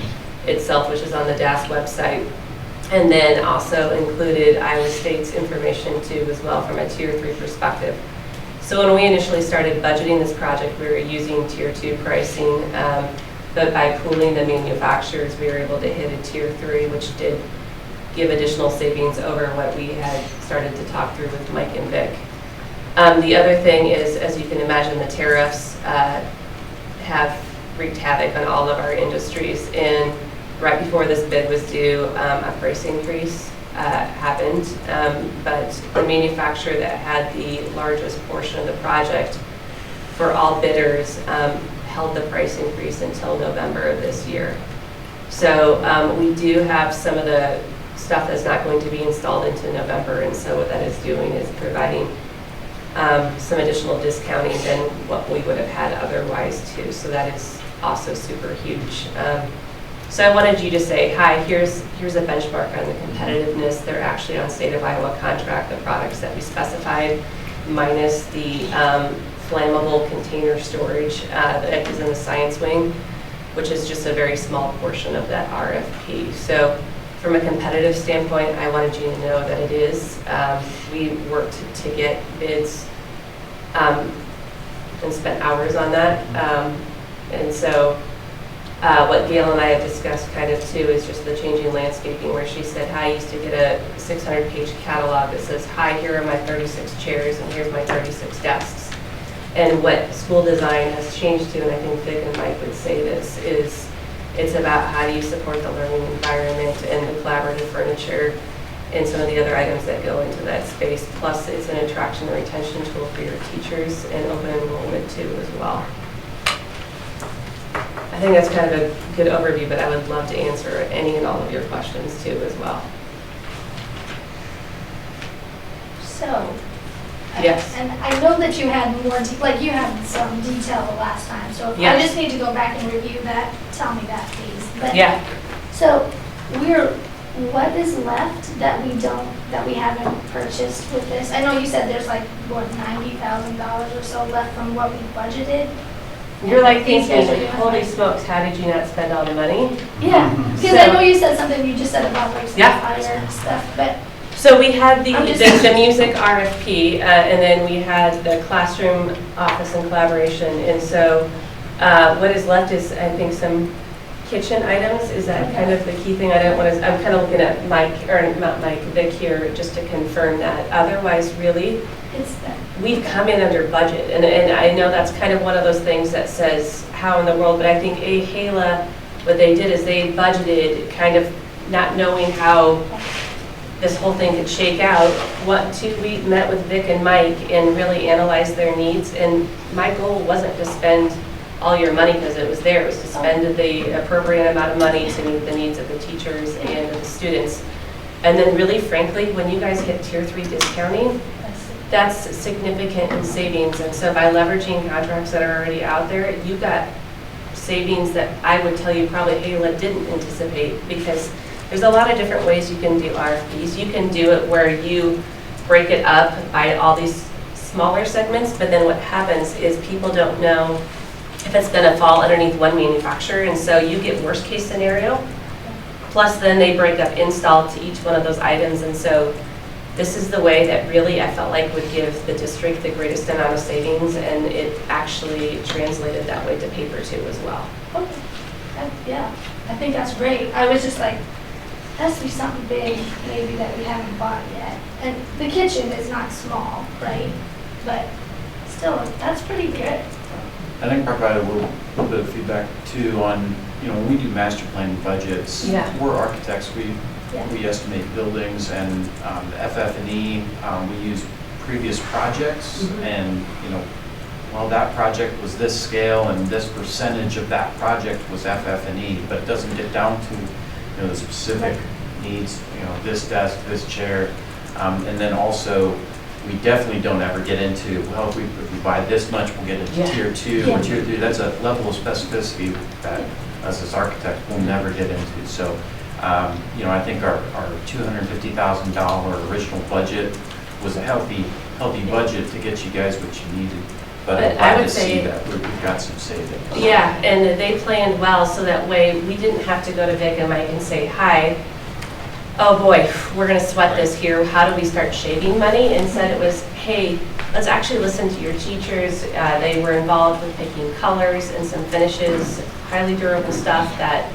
itself, which is on the DAS website. And then also included Iowa State's information too as well from a Tier 3 perspective. So when we initially started budgeting this project, we were using Tier 2 pricing, but by pooling the manufacturers, we were able to hit a Tier 3, which did give additional savings over what we had started to talk through with Mike and Vic. The other thing is, as you can imagine, the tariffs have wreaked havoc on all of our industries. And right before this bid was due, a price increase happened, but the manufacturer that had the largest portion of the project for all bidders held the price increase until November of this year. So we do have some of the stuff that's not going to be installed into November, and so what that is doing is providing some additional discounting than what we would have had otherwise too. So that is also super huge. So I wanted you to say, hi, here's a benchmark on the competitiveness. They're actually on state of Iowa contract, the products that we specified, minus the flammable container storage that is in the science wing, which is just a very small portion of that RFP. So from a competitive standpoint, I wanted you to know that it is. We worked to get bids and spent hours on that. And so what Gail and I have discussed kind of too is just the changing landscaping, where she said, hi, I used to get a 600-page catalog that says, hi, here are my 36 chairs and here's my 36 desks. And what school design has changed to, and I think Vic and Mike would say this, is it's about how do you support the learning environment and the collaborative furniture and some of the other items that go into that space. Plus, it's an attraction and retention tool for your teachers and open enrollment too as well. I think that's kind of a good overview, but I would love to answer any and all of your questions too as well. So, Yes. and I know that you had more, like you had some detail the last time, so if I Yes. just need to go back and review that, tell me that please. But, Yeah. so, what is left that we haven't purchased with this? I know you said there's like, what, $90,000 or so left from what we budgeted? You're like These thinking, guys are doing holy fine. smokes, how did you not spend all the money? Yeah, because I So- know you said something, you just said about like some Yeah. fire stuff, but So we had the I'm just- the music RFP, and then we had the classroom office and collaboration. And so what is left is, I think, some kitchen items. Is that kind of the key thing? I don't want to, I'm kind of looking at Mike, or not Mike, Vic here, just to confirm that. Otherwise, really, it's that. we've come in under budget. And I know that's kind of one of those things that says, how in the world? But I think HALA, what they did is they budgeted kind of not knowing how this whole thing could shake out. We met with Vic and Mike and really analyzed their needs. And my goal wasn't to spend all your money because it was there. It was to spend the appropriate amount of money to meet the needs of the teachers and the students. And then really, frankly, when you guys hit Tier 3 discounting, that's significant in savings. And so by leveraging contracts that are already out there, you got savings that I would tell you probably HALA didn't anticipate, because there's a lot of different ways you can do RFPs. You can do it where you break it up by all these smaller segments, but then what happens is people don't know if it's gonna fall underneath one manufacturer, and so you get worst case scenario. Plus then they break up install to each one of those items, and so this is the way that really I felt like would give the district the greatest amount of savings, and it actually translated that way to paper too as well. Okay. Yeah, I think that's great. I was just like, has to be something big maybe that we haven't bought yet. And the kitchen is not small, right? But still, that's pretty good. I think provide a little bit of feedback too on, when we do master plan budgets, Yeah. we're architects, Yeah. we estimate buildings, and the FF&E, we use previous projects, and, well, that project was this scale and this percentage of that project was FF&E, but it doesn't get down to, the specific needs, this desk, this chair, and then also, we definitely don't ever get into, well, if we buy this much, we'll get into tier 2 or tier 3. That's a level of specificity that us as architects will never get into. So, I think our $250,000 original budget was a healthy budget to get you guys what you needed. But I'm I glad would to see say- that we've got some savings. Yeah, and they planned well, so that way we didn't have to go to Vic and Mike and say, hi, oh boy, we're gonna sweat this here, how do we start shaving money? Instead it was, hey, let's actually listen to your teachers. They were involved with picking colors and some finishes, highly durable stuff that,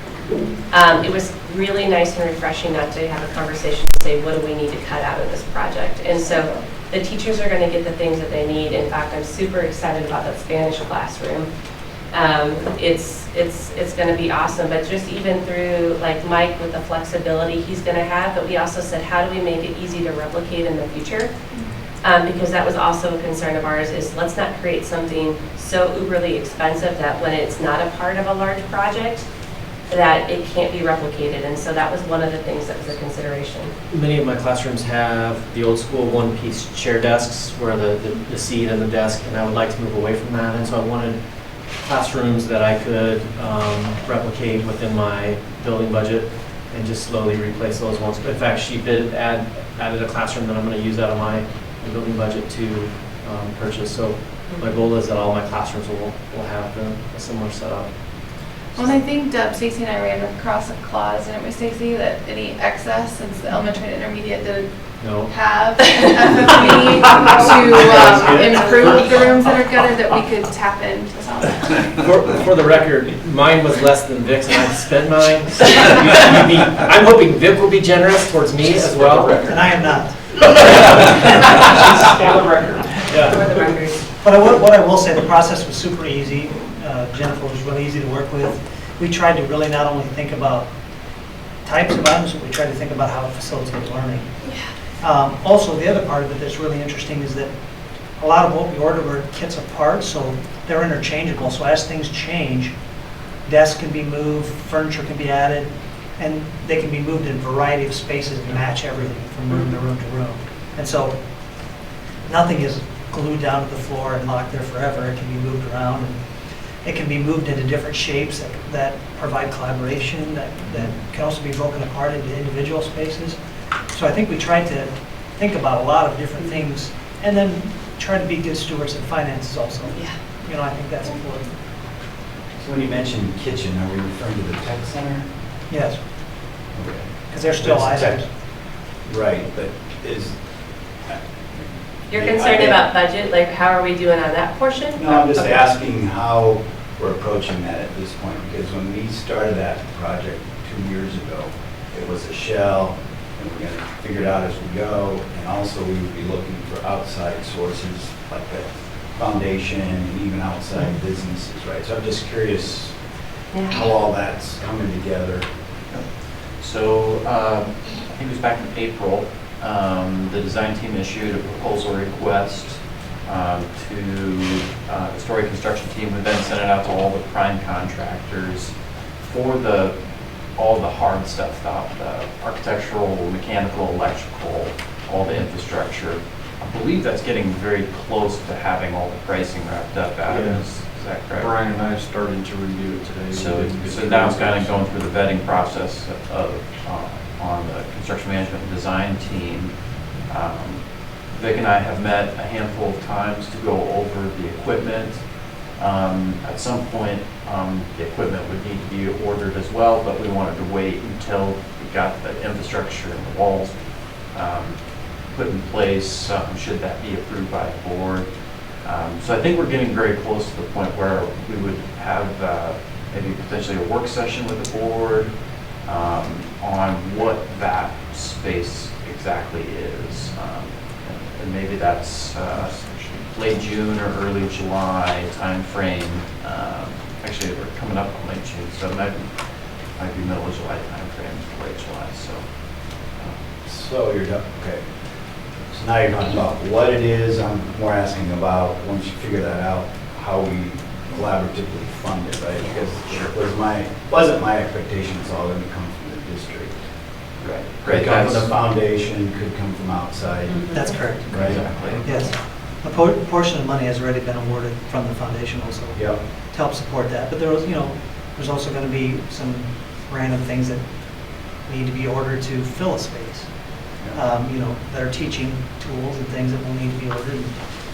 it was really nice and refreshing not to have a conversation to say, what do we need to cut out of this project? And so the teachers are gonna get the things that they need. In fact, I'm super excited about that Spanish classroom. It's going to be awesome, but just even through like Mike with the flexibility he's going to have, but we also said, how do we make it easy to replicate in the future? Because that was also a concern of ours, is let's not create something so uberly expensive that when it's not a part of a large project, that it can't be replicated. And so that was one of the things that was a consideration. Many of my classrooms have the old school one-piece chair desks where the seat and the desk, and I would like to move away from that. And so I wanted classrooms that I could replicate within my building budget and just slowly replace those ones. But in fact, she did added a classroom that I'm going to use out of my building budget to purchase. So my goal is that all my classrooms will have a similar setup. Well, and I think Stacy and I ran across a clause in it with Stacy that any excess, since the elementary and intermediate didn't have FFB to improve the rooms that are gutted, that we could tap into some of that. For the record, mine was less than Vic's, and I've spent mine. I'm hoping Vic will be generous towards me as well. And I am not. For the record. Yeah. For the record. But what I will say, the process was super easy. Jennifer was really easy to work with. We tried to really not only think about types of items, but we tried to think about how it facilitated learning. Also, the other part of it that's really interesting is that a lot of what we ordered were kits of parts, so they're interchangeable. So as things change, desks can be moved, furniture can be added, and they can be moved in a variety of spaces to match everything from room to room to room. And so nothing is glued down to the floor and locked there forever. It can be moved around, and it can be moved into different shapes that provide collaboration, that can also be broken apart into individual spaces. So I think we tried to think about a lot of different things, and then try to be good stewards of finances also. Yeah. I think that's important. So when you mentioned kitchen, are we referring to the tech center? Yes, Okay. because they're still That's items. Right, but is... You're concerned about budget, like how are we doing on that portion? No, I'm just Okay. asking how we're approaching that at this point, because when we started that project 2 years ago, it was a shell, and we're gonna figure it out as we go, and also we would be looking for outside sources, like the foundation, and even outside businesses, right? So I'm just curious how all that's coming together. So, I think it was back in April, the design team issued a proposal request to the Story construction team, who then sent it out to all the prime contractors for all the hard stuff, the architectural, mechanical, electrical, all the infrastructure. I believe that's getting very close to having all the pricing wrapped up. Adam, Yeah. is that correct? Brian and I started to review it today. So now it's kind of going through the vetting process on the construction management and design team. Vic and I have met a handful of times to go over the equipment At some point, the equipment would need to be ordered as well, but we wanted to wait until we got the infrastructure and the walls put in place, should that be approved by the board. So I think we're getting very close to the point where we would have maybe potentially a work session with the board on what that space exactly is. And maybe that's late June or early July timeframe. Actually, we're coming up on late June, so it might be middle of July timeframe, late July. So you're done, okay. So now you're talking about what it is. I'm more asking about, once you figure that out, how we collaboratively fund it, right? Because it wasn't my expectation it's all going to come from the district. Right. Could come from the foundation, could come from outside. That's correct. Right. Exactly. Yes. A portion of money has already been awarded from the foundation also Yep. to help support that. But there was, there's also going to be some random things that need to be ordered to fill a space. That are teaching tools and things that will need to be ordered.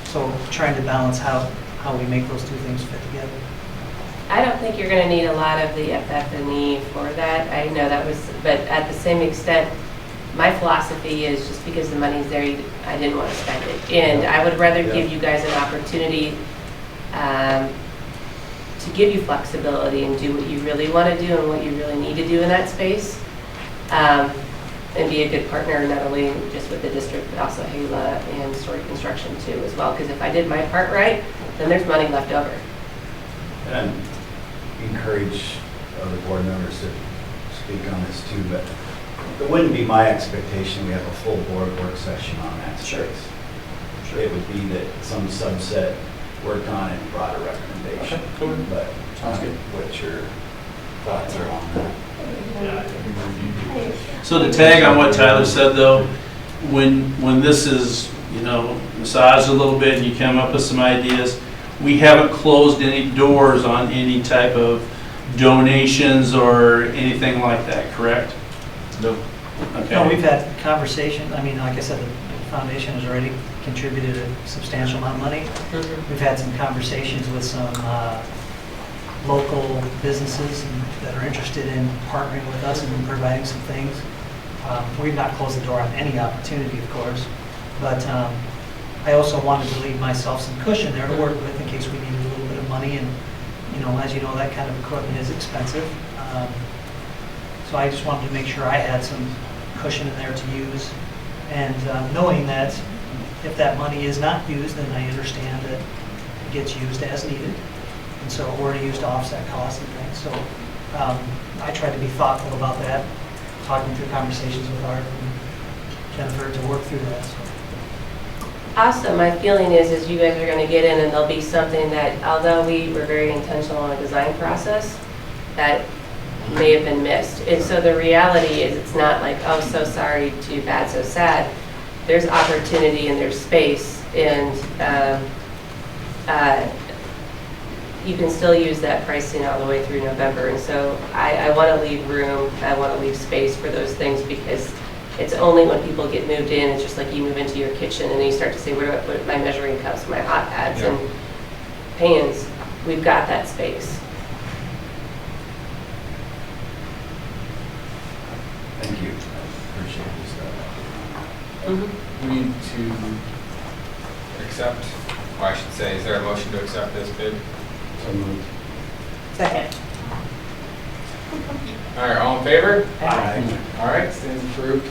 So trying to balance how we make those two things fit together. I don't think you're going to need a lot of the FF&E for that. I know that was, but at the same extent, my philosophy is just because the money's there, I didn't want to spend it. And I would rather give you guys an opportunity to give you flexibility and do what you really want to do and what you really need to do in that space. And be a good partner, not only just with the district, but also HALA and Story Construction too as well. Because if I did my part right, then there's money left over. And encourage other board members to speak on this too, but it wouldn't be my expectation we have a full board work session on that space. Sure. It would be that some subset worked on it and brought a recommendation. Okay. But sounds good. What your thoughts are on that? So to tag on what Tyler said though, when this is, massaged a little bit and you come up with some ideas, we haven't closed any doors on any type of donations or anything like that, correct? No. Okay. No, we've had conversation. I mean, like I said, the foundation has already contributed a substantial amount of money. We've had some conversations with some local businesses that are interested in partnering with us and providing some things. We've not closed the door on any opportunity, of course, but I also wanted to leave myself some cushion there to work with in case we needed a little bit of money. And, as you know, that kind of equipment is expensive. So I just wanted to make sure I had some cushion in there to use. And knowing that if that money is not used, then I understand that it gets used as needed. And so we're used to offset costs and things. So I try to be thoughtful about that, talking through conversations with Art and Jennifer to work through that. So. Also, my feeling is you guys are going to get in and there'll be something that, although we were very intentional in the design process, that may have been missed. And so the reality is it's not like, oh, so sorry, too bad, so sad. There's opportunity and there's space, and you can still use that pricing all the way through November. And so I want to leave room, I want to leave space for those things, because it's only when people get moved in, it's just like you move into your kitchen and you start to say, what are my measuring cups, my hot pads and pans, we've got that space. Thank you. I appreciate this. We need to accept, or I should say, is there a motion to accept this bid? So moved. Second. All right, all in favor? Aye. All right, stands approved.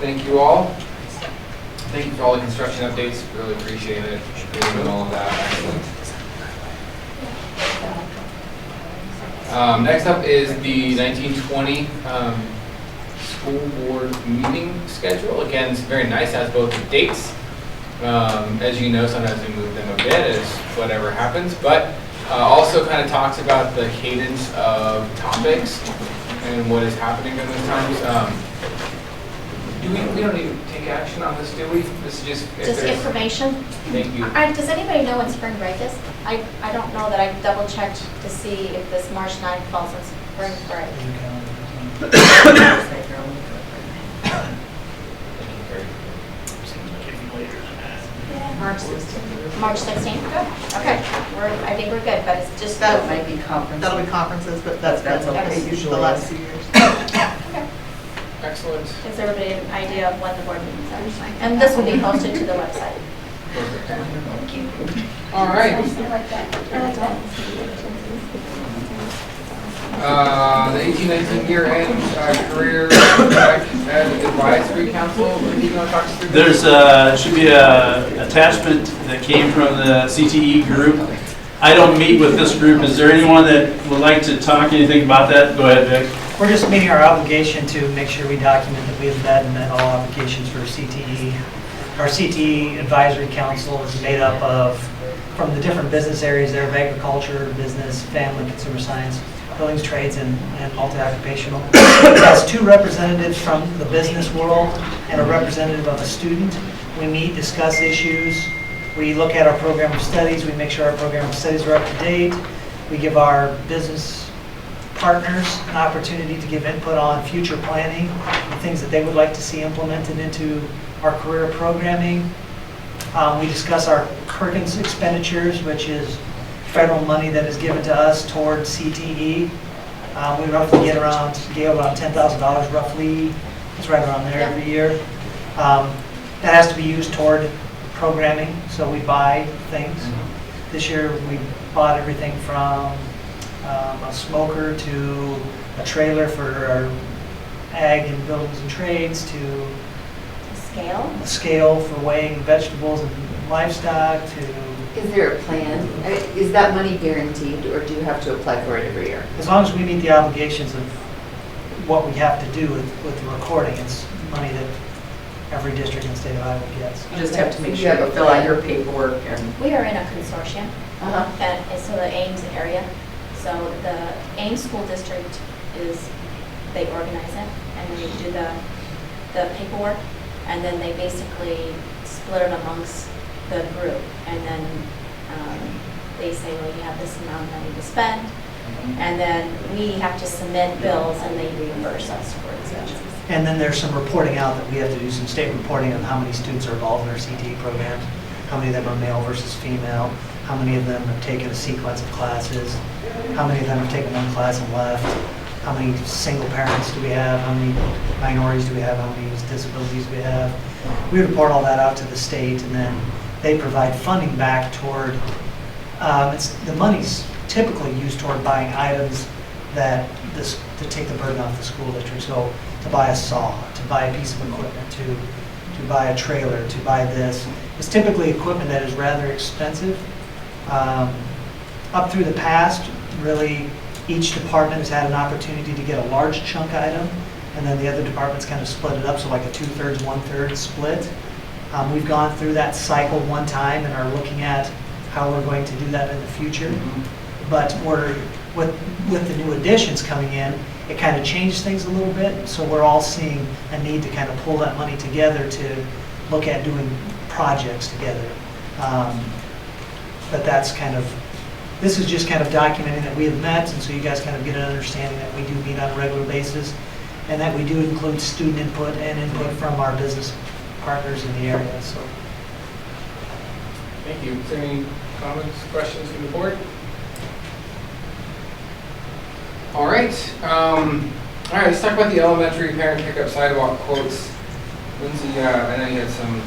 Thank you all. Thank you for all the construction updates, really appreciate it. Doing all of that, excellent. Next up is the 1920 school board meeting schedule. Again, it's very nice, has both the dates. As you know, sometimes we move them a bit as whatever happens, but also kind of talks about the cadence of topics and what is happening in those times. We don't need to take action on this, do we? This is just... Just information. Thank you. Does anybody know when spring break is? I don't know that I've double checked to see if this March 9th falls in spring break. March 16th. March 16th? Good. Okay, I think we're good, but it's just. That might be conference. That'll be conferences, but That's okay, okay. usually the last 2 years. Okay. Excellent. Gives everybody an idea of when the board meetings are. And this will be posted to the website. Thank you. All right. I like that. I like that. The 18-19 year end career track advisory council. What do you want to talk us through? There's should be a attachment that came from the CTE group. I don't meet with this group. Is there anyone that would like to talk anything about that? Go ahead, Vic. We're just meeting our obligation to make sure we document that we have met all obligations for CTE. Our CTE advisory council is made up of, from the different business areas there, of agriculture, business, family, consumer science, buildings, trades, and multi-occupational. It has 2 representatives from the business world and a representative of a student. We meet, discuss issues. We look at our program of studies. We make sure our program of studies are up to date. We give our business partners an opportunity to give input on future planning, the things that they would like to see implemented into our career programming. We discuss our current expenditures, which is federal money that is given to us toward CTE. We roughly get around $10,000 roughly. It's right around there every year. That has to be used toward programming, so we buy things. This year we bought everything from a smoker to a trailer for our ag and buildings and trades to Scale? a scale for weighing vegetables and livestock to, Is there a plan? Is that money guaranteed, or do you have to apply for it every year? as long as we meet the obligations of what we have to do with the recording, it's money that every district in the state of Iowa gets. You just have to make You sure have you a fill out plan. your paperwork and. We are in a consortium, Uh-huh. and so the Ames area. So the Ames School District they organize it, and then they do the paperwork, and then they basically split it amongst the group, and then they say, well, you have this amount of money to spend, and then we have to submit bills, and they reimburse us for expenses. And then there's some reporting out that we have to do some state reporting on how many students are involved in our CTE programs, how many of them are male versus female, how many of them have taken a sequence of classes, how many of them have taken one class and left, how many single parents do we have, how many minorities do we have, how many disabilities do we have. We report all that out to the state, and then they provide funding back toward, the money's typically used toward buying items to take the burden off the school district. So to buy a saw, to buy a piece of equipment, to buy a trailer, to buy this. It's typically equipment that is rather expensive. Up through the past, really, each department has had an opportunity to get a large chunk item, and then the other departments kind of split it up, so like a 2/3, 1/3 split. We've gone through that cycle one time and are looking at how we're going to do that in the future. But with the new additions coming in, it kind of changed things a little bit, so we're all seeing a need to kind of pull that money together to look at doing projects together. But this is just kind of documenting that we have met, and so you guys kind of get an understanding that we do meet on a regular basis, and that we do include student input and input from our business partners in the area. So, Thank you. Is there any comments, questions from the board? All right. All right, let's talk about the elementary parent pickup sidewalk quotes. Lindsay, I know you had some.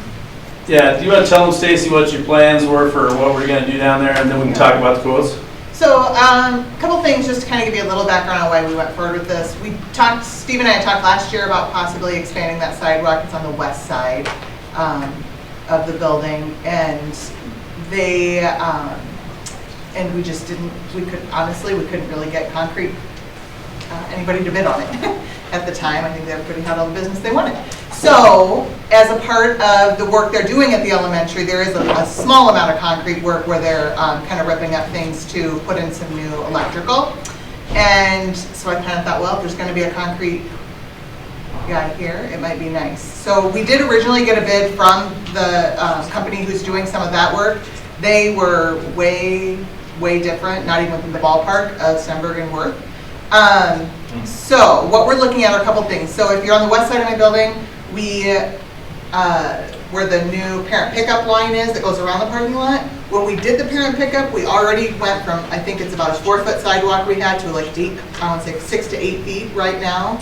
Yeah, do you want to tell them, Stacy, what your plans were for what we're going to do down there, and then we can talk about the quotes? So a couple things just to kind of give you a little background on why we went forward with this. Steve and I talked last year about possibly expanding that sidewalk. It's on the west side of the building, and and we just didn't, we couldn't really get concrete, anybody to bid on it at the time. I think everybody had all the business they wanted. So, as a part of the work they're doing at the elementary, there is a small amount of concrete work where they're kind of ripping up things to put in some new electrical. And so I kind of thought, well, if there's going to be a concrete guy here, it might be nice. So we did originally get a bid from the company who's doing some of that work. They were way different, not even within the ballpark of Stenberg and Worth. So what we're looking at are a couple things. So if you're on the west side of my building, we where the new parent pickup line is that goes around the parking lot. When we did the parent pickup, we already went from, I think it's about a 4-foot sidewalk we had to like 6 to 8 feet right now.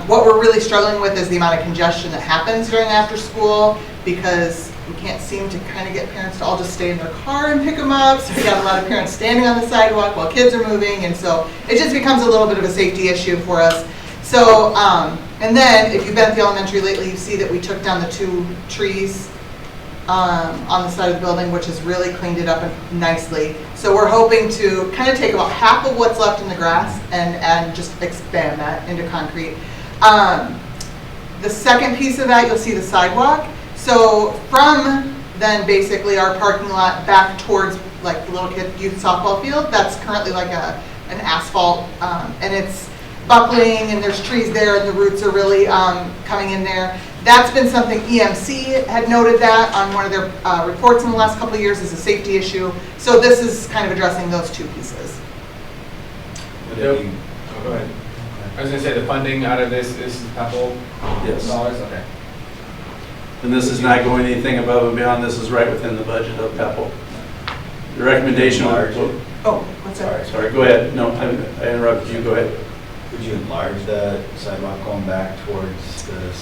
What we're really struggling with is the amount of congestion that happens during after school, because we can't seem to kind of get parents to all just stay in their car and pick them up. So we got a lot of parents standing on the sidewalk while kids are moving, and so it just becomes a little bit of a safety issue for us. So, and then if you've been at the elementary lately, you see that we took down the 2 trees on the side of the building, which has really cleaned it up nicely. So we're hoping to kind of take about half of what's left in the grass and just expand that into concrete. The second piece of that, you'll see the sidewalk. So from then basically our parking lot back towards like the little kid youth softball field, that's currently like an asphalt, and it's buckling and there's trees there and the roots are really coming in there. That's been something EMC had noted that on one of their reports in the last couple of years as a safety issue. So this is kind of addressing those 2 pieces. Go ahead. I was going to say the funding out of this is a couple dollars. Okay. And this is not going anything above and beyond. This is right within the budget of Pepple. The recommendation. Oh, what's that? Sorry, go ahead. No, I interrupted you. Go ahead. Would you enlarge the sidewalk going back towards the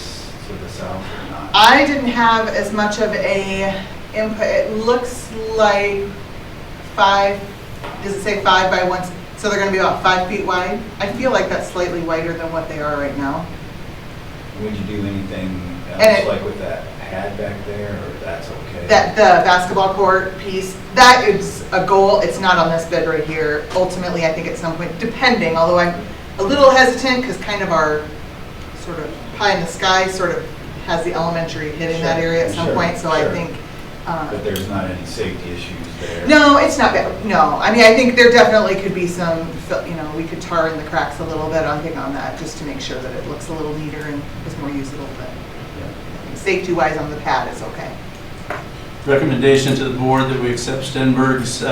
south or not? I didn't have as much of a input. It looks like 5, does it say 5 by 1? So they're going to be about 5 feet wide. I feel like that's slightly wider than what they are right now. Would you do anything else like with that pad back there, or that's okay? That the basketball court piece, that is a goal. It's not on this bid right here. Ultimately, I think at some point, depending, although I'm a little hesitant because kind of our sort of pie in the sky sort of has the elementary hitting that area at some point. So I think. But there's not any safety issues there? No, it's not bad. No, I mean, I think there definitely could be some, we could tar in the cracks a little bit on that just to make sure that it looks a little neater and is more usable. But safety-wise on the pad is okay. Recommendation to the board that we accept Stenberg's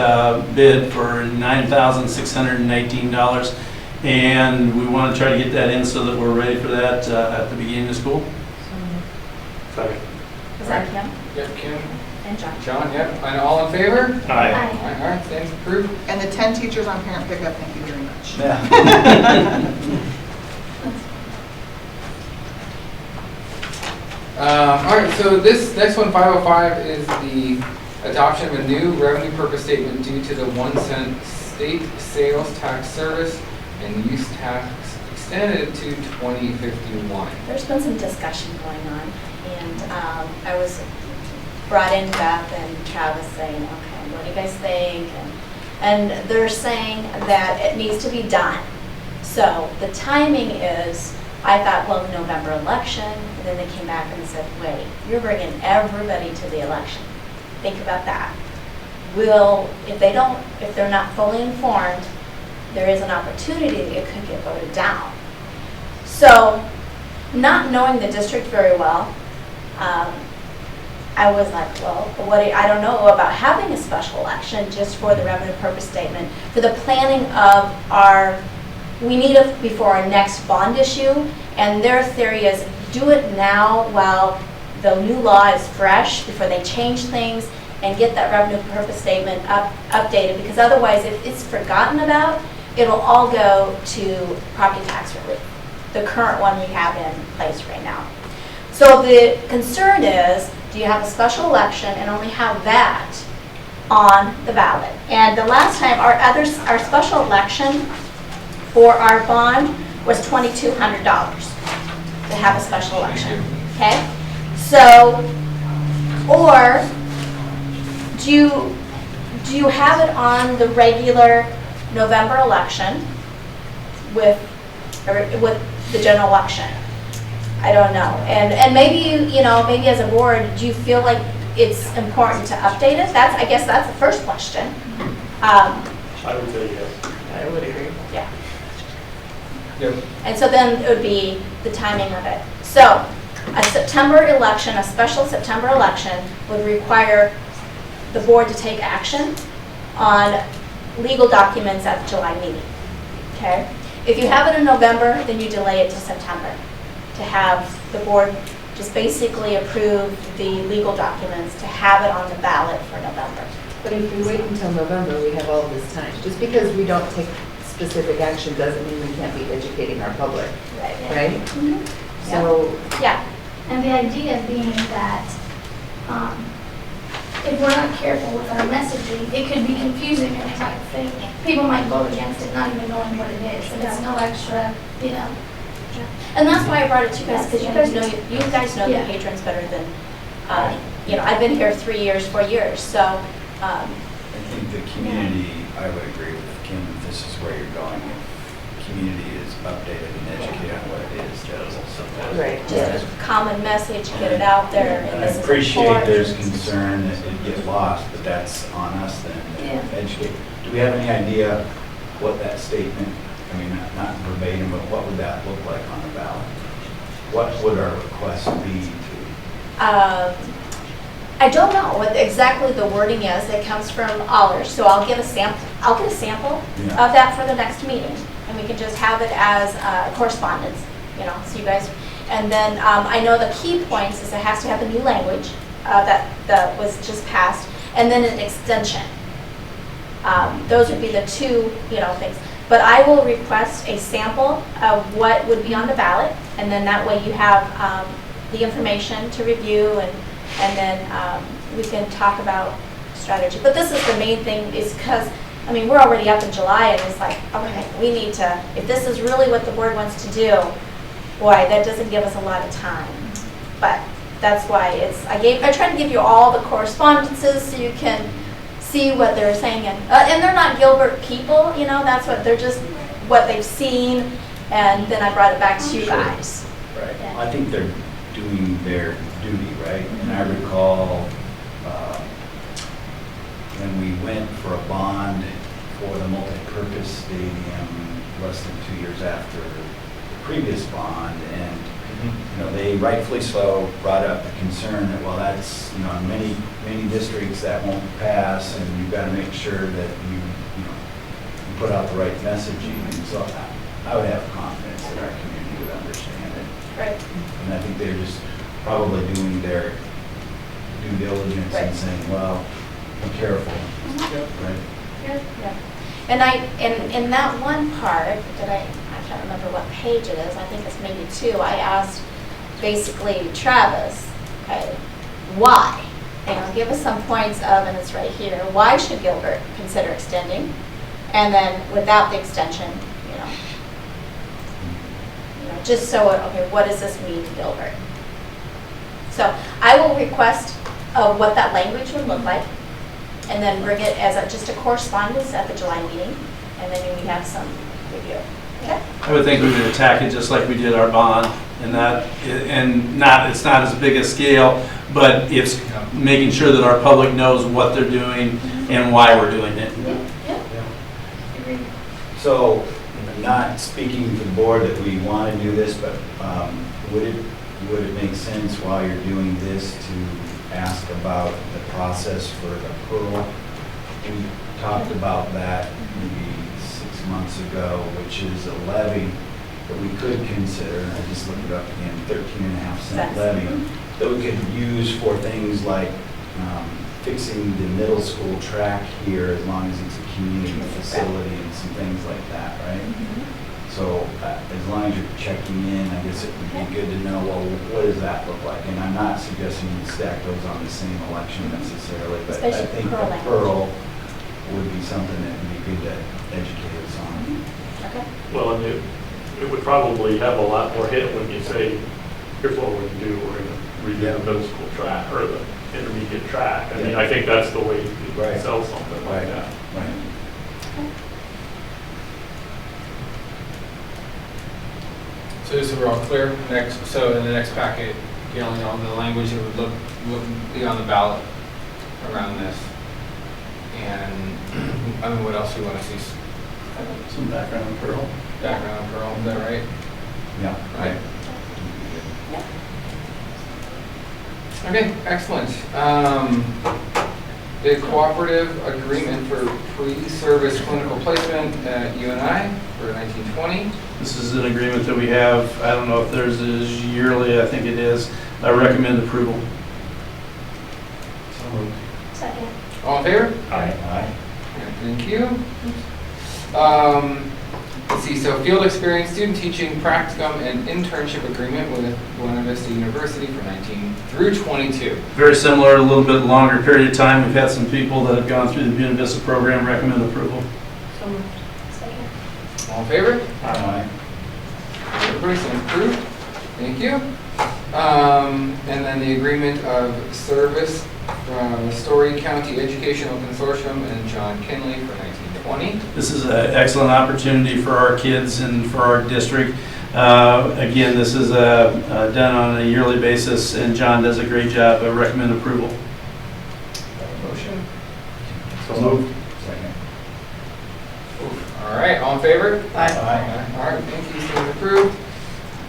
bid for $9,619. And we want to try to get that in so that we're ready for that at the beginning of school. Second. Was that Kim? Yep, Kim. And John. John, yep. And all in favor? Aye. Aye. All right, thanks, approved. And the 10 teachers on parent pickup, thank you very much. Yeah. All right, so this next one, 505, is the adoption of a new revenue purpose statement due to the 1 cent state sales tax service and use tax extended to 2051. There's been some discussion going on, and I was brought in Beth and Travis saying, okay, what do you guys think? And they're saying that it needs to be done. So the timing is, I thought, well, November election, and then they came back and said, wait, you're bringing everybody to the election. Think about that. If they're not fully informed, there is an opportunity that it could get voted down. So, not knowing the district very well, I was like, well, I don't know about having a special election just for the revenue purpose statement, for the planning of we need it before our next bond issue, and their theory is do it now while the new law is fresh, before they change things, and get that revenue purpose statement updated, because otherwise if it's forgotten about, it'll all go to property tax relief, the current one we have in place right now. So the concern is, do you have a special election and only have that on the ballot? And the last time, our special election for our bond was $2,200 to have a special election, okay? So, or do you have it on the regular November election with the general election? I don't know. And maybe, maybe as a board, do you feel like it's important to update it? I guess that's the first question. I would say yes. I would agree. Yeah. Yep. And so then it would be the timing of it. So a September election, a special September election would require the board to take action on legal documents at the July meeting, okay? If you have it in November, then you delay it to September to have the board just basically approve the legal documents to have it on the ballot for November. But if we wait until November, we have all this time. Just because we don't take specific action doesn't mean we can't be educating our public, right? Mhm. So, Yeah, And the idea being that if we're not careful with our messaging, it could be confusing and it might think, people might vote against it not even knowing what it is, and it's no extra, you know. and that's why I brought it to you guys, because you guys know the Yeah. patrons better than, you know, I've been here 3 years, 4 years, so, I think the community, I would agree with Kim, if this is where you're going, if the community is updated and educated on what it is, right. just a common message, get it out there. And And I this is appreciate important. there's concern that it get lost, but that's on us then, to educate. Do we have any idea what that statement, I mean, not verbatim, but what would that look like on the ballot? What would our request be to? I don't know what exactly the wording is. It comes from Allers, so I'll get a sample. I'll get a sample Yeah. of that for the next meeting, and we can just have it as correspondence, you know, so you guys. And then I know the key points is it has to have the new language that was just passed, and then an extension. Those would be the two, you know, things. But I will request a sample of what would be on the ballot, and then that way you have the information to review, and then we can talk about strategy. But this is the main thing, is because, I mean, we're already up in July, and it's like, okay, we need to, if this is really what the board wants to do, boy, that doesn't give us a lot of time. But that's why I tried to give you all the correspondences so you can see what they're saying. And they're not Gilbert people, you know, that's what, they're just what they've seen, and then I brought it back to you guys. Right. Yeah. I think they're doing their duty, right? And I recall when we went for a bond for the multi-purpose stadium less than 2 years after the previous bond, and you know, they rightfully so brought up the concern that, well, that's, you know, in many districts that won't pass, and you've got to make sure that you put out the right messaging. And so I would have confidence that our community would understand it. Right. And I think they're just probably doing their due diligence and saying, well, be careful, right? Yeah. And in that one part that I can't remember what page it is, I think it's maybe 2, I asked basically Travis, okay, why? You know, give us some points of, and it's right here, why should Gilbert consider extending? And then without the extension, you know, just so, okay, what does this mean to Gilbert? So I will request what that language would look like, and then bring it as just a correspondence at the July meeting, and then we have some review. Okay? I would think we would attack it just like we did our bond, it's not as big a scale, but it's making sure that our public knows what they're doing and why we're doing it. So, not speaking to the board that we want to do this, but would it make sense while you're doing this to ask about the process for the Pearl? We talked about that maybe 6 months ago, which is a levy that we could consider, I just looked it up again, 13.5-cent levy that we could use for things like fixing the middle school track here, as long as it's a community facility and some things like that, right? So as long as you're checking in, I guess it would be good to know, well, what does that look like? And I'm not suggesting you stack those on the same election necessarily, but I think the Pearl would be something that would be good to educate us on. Okay. Well, and it would probably have a lot more hit when you say, here's what we're going to do, we're going to redo the middle school track or the intermediate track. I mean, I think that's the way you sell something like that. Right. So just so we're all clear, so in the next packet, on the language that would be on the ballot around this. And I mean, what else do you want to see? Some background on Pearl. Background on Pearl, is that right? Yeah. Right. Okay, excellent. the cooperative agreement for pre-service clinical placement at UNI for 1920. This is an agreement that we have, I don't know if theirs is yearly, I think it is. I recommend approval. Second. All in favor? Aye. Thank you. Let's see, so field experience, student teaching, practicum, and internship agreement with Buena Vista University for 19 through 22. Very similar, a little bit longer period of time. We've had some people that have gone through the Buena Vista program, recommend approval. So moved. Second. All in favor? Aye. Everybody, so approved. Thank you. And then the agreement of service from Story County Educational Consortium and John Kinley for 1920. This is an excellent opportunity for our kids and for our district. Again, this is done on a yearly basis, and John does a great job. I recommend approval. Motion. So moved. Second. All right, all in favor? Aye. All right, thank you, so approved.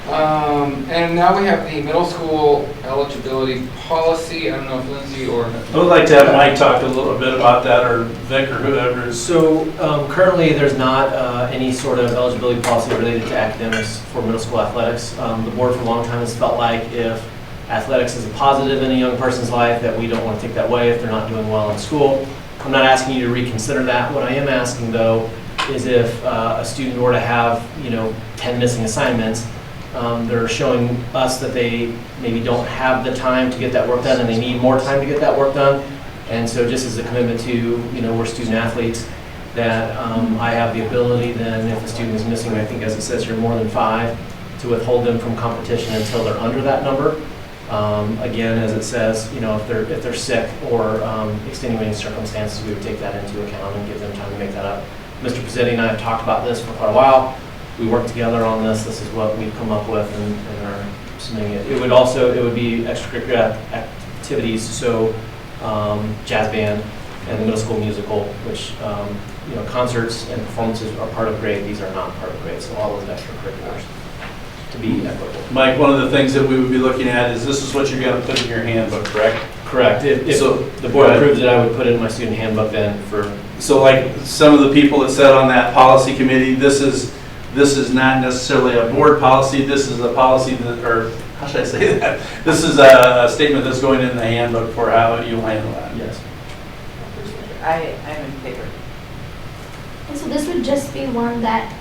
And now we have the middle school eligibility policy. I don't know if Lindsay or... I would like to have Mike talk a little bit about that, or Vic, or whoever. So currently, there's not any sort of eligibility policy related to academics for middle school athletics. The board for a long time has felt like if athletics is a positive in a young person's life, that we don't want to take that away if they're not doing well in school. I'm not asking you to reconsider that. What I am asking, though, is if a student were to have, 10 missing assignments, they're showing us that they maybe don't have the time to get that work done, and they need more time to get that work done. And so just as a commitment to, we're student athletes, that I have the ability then, if a student is missing, I think as it says here, more than 5, to withhold them from competition until they're under that number. Again, as it says, if they're sick or extenuating circumstances, we would take that into account and give them time to make that up. Mr. Pizzetti and I have talked about this for quite a while. We worked together on this. This is what we've come up with and are submitting it. It would be extracurricular activities, so jazz band and the middle school musical, which concerts and performances are part of grade. These are not part of grade, so all those extracurriculars to be equitable. Mike, one of the things that we would be looking at is this is what you're going to put in your handbook, correct? Correct. If So, the board approves it, I would put it in my student handbook then for. So like some of the people that sat on that policy committee, this is not necessarily a board policy. This is a policy that, or how should I say that? This is a statement that's going in the handbook for how you handle that. Yes. I'm in favor. And so this would just be one that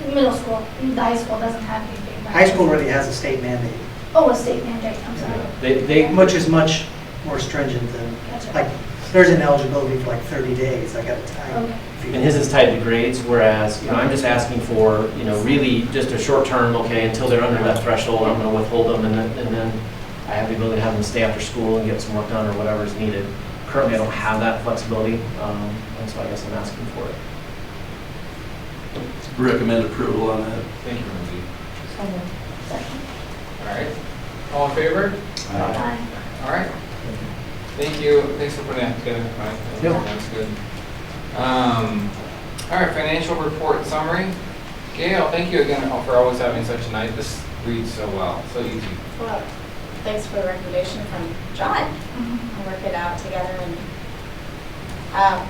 middle school, the high school doesn't have anything, right? High school already has a state mandate, Oh, a state mandate, I'm sorry. which is much more stringent than, Gotcha. like, there's an eligibility for like 30 days, I got to time. Okay. And his is tied to grades, whereas, I'm just asking for, really just a short term, okay, until they're under that threshold, I'm gonna withhold them, and then I have the ability to have them stay after school and get some work done or whatever is needed. Currently, I don't have that flexibility, and so I guess I'm asking for it. Recommend approval on that. Thank you, Lindsay. So moved. Second. All right, all in favor? Aye. All right. Thank you. Thanks for putting that together, Mike. Yep. That's good. All right, financial report summary. Gail, thank you again for always having such a nice, this reads so well, so easy. Well, thanks for the recommendation from John. We'll work it out together. And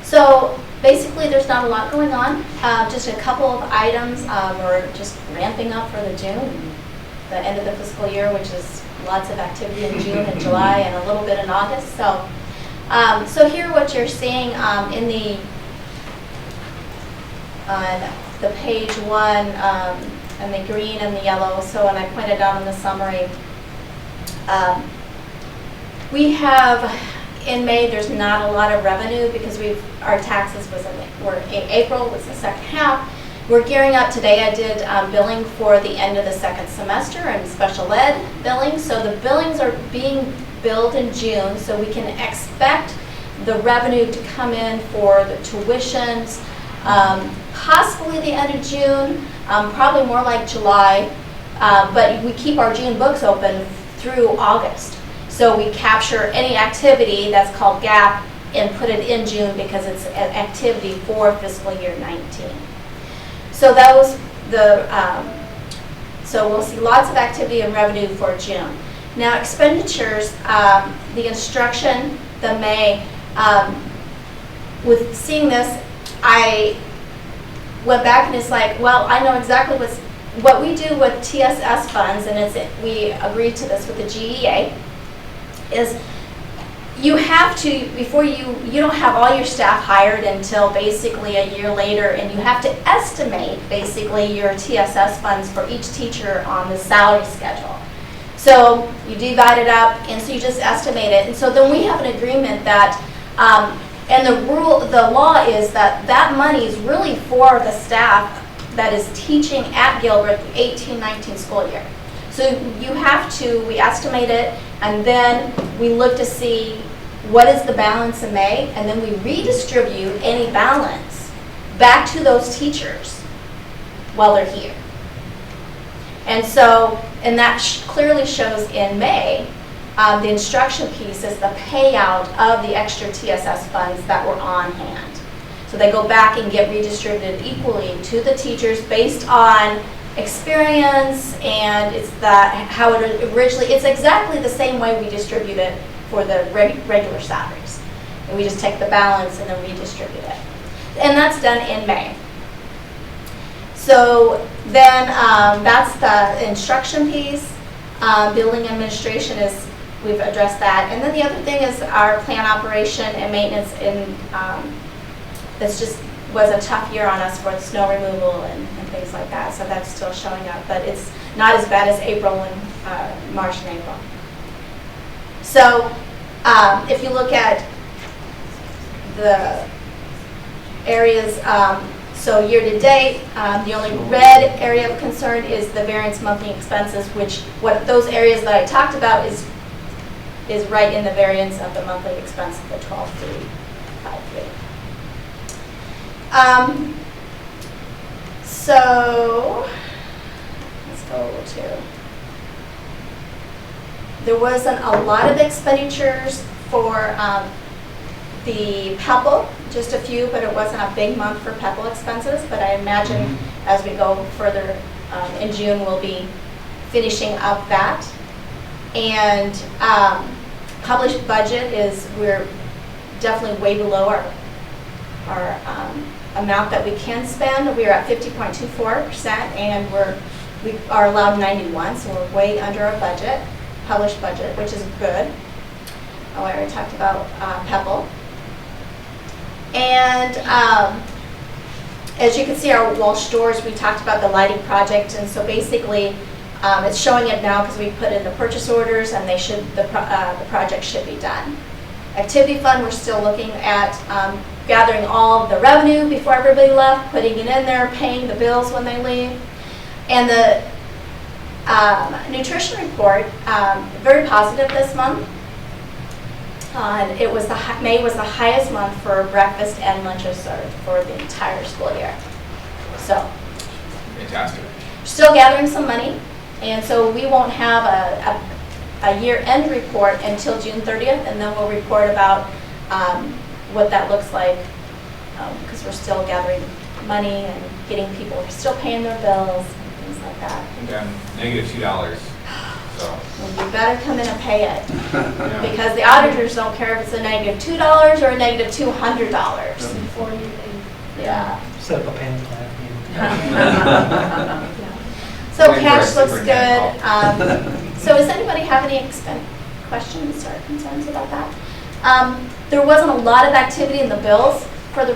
so basically, there's not a lot going on. Just a couple of items. We're just ramping up for the June, the end of the fiscal year, which is lots of activity in June and July and a little bit in August. So, so here what you're seeing in the page 1 and the green and the yellow. So when I pointed out in the summary, we have in May there's not a lot of revenue because our taxes were in April was the second half. We're gearing up today. I did billing for the end of the second semester and special ed billing. So the billings are being billed in June, so we can expect the revenue to come in for the tuitions, possibly the end of June, probably more like July, but we keep our June books open through August. So we capture any activity that's called GAP and put it in June because it's an activity for fiscal year 19. So that was so we'll see lots of activity and revenue for June. Now expenditures, the instruction, the May, with seeing this, I went back and it's like, well, I know exactly what we do with TSS funds, and we agreed to this with the GEA, is you have to, before you don't have all your staff hired until basically a year later, and you have to estimate basically your TSS funds for each teacher on the salary schedule. So you divide it up, and so you just estimate it. And so then we have an agreement that, and the law is that money is really for the staff that is teaching at Gilbert the 18-19 school year. So we estimate it, and then we look to see what is the balance in May, and then we redistribute any balance back to those teachers while they're here. And so, and that clearly shows in May, the instruction piece is the payout of the extra TSS funds that were on hand. So they go back and get redistributed equally to the teachers based on experience, and it's how it originally, it's exactly the same way we distribute it for the regular salaries. And we just take the balance and then redistribute it. And that's done in May. So then that's the instruction piece. Building administration is, we've addressed that. And then the other thing is our plant operation and maintenance, this just was a tough year on us for the snow removal and things like that. So that's still showing up, but it's not as bad as April and March and April. So if you look at the areas, so year to date, the only red area of concern is the variance monthly expenses, which what those areas that I talked about is right in the variance of the monthly expense of the 12,353. So let's go to. There wasn't a lot of expenditures for the PEPL, just a few, but it wasn't a big month for PEPL expenses. But I imagine as we go further in June, we'll be finishing up that. And published budget is, we're definitely way below our amount that we can spend. We are at 50.24%, and we are allowed 91, so we're way under our budget. Published budget, which is good. Oh, I already talked about PEPL. And as you can see, our Walsh stores, we talked about the lighting project, and so basically it's showing it now because we put in the purchase orders, and the project should be done. Activity fund, we're still looking at gathering all of the revenue before everybody left, putting it in there, paying the bills when they leave. And the nutrition report, very positive this month. It was May was the highest month for breakfast and lunches served for the entire school year. So, fantastic. Still gathering some money, and so we won't have a year-end report until June 30th, and then we'll report about what that looks like, because we're still gathering money and getting people, we're still paying their bills. Things like that. I think I'm -$2. So. Well, you better come in and pay it. Because the auditors don't care if it's a -$2 or a -$200. Before you Yeah. Set up a payment plan. So cash looks good. So does anybody have any questions or concerns about that? There wasn't a lot of activity in the bills for the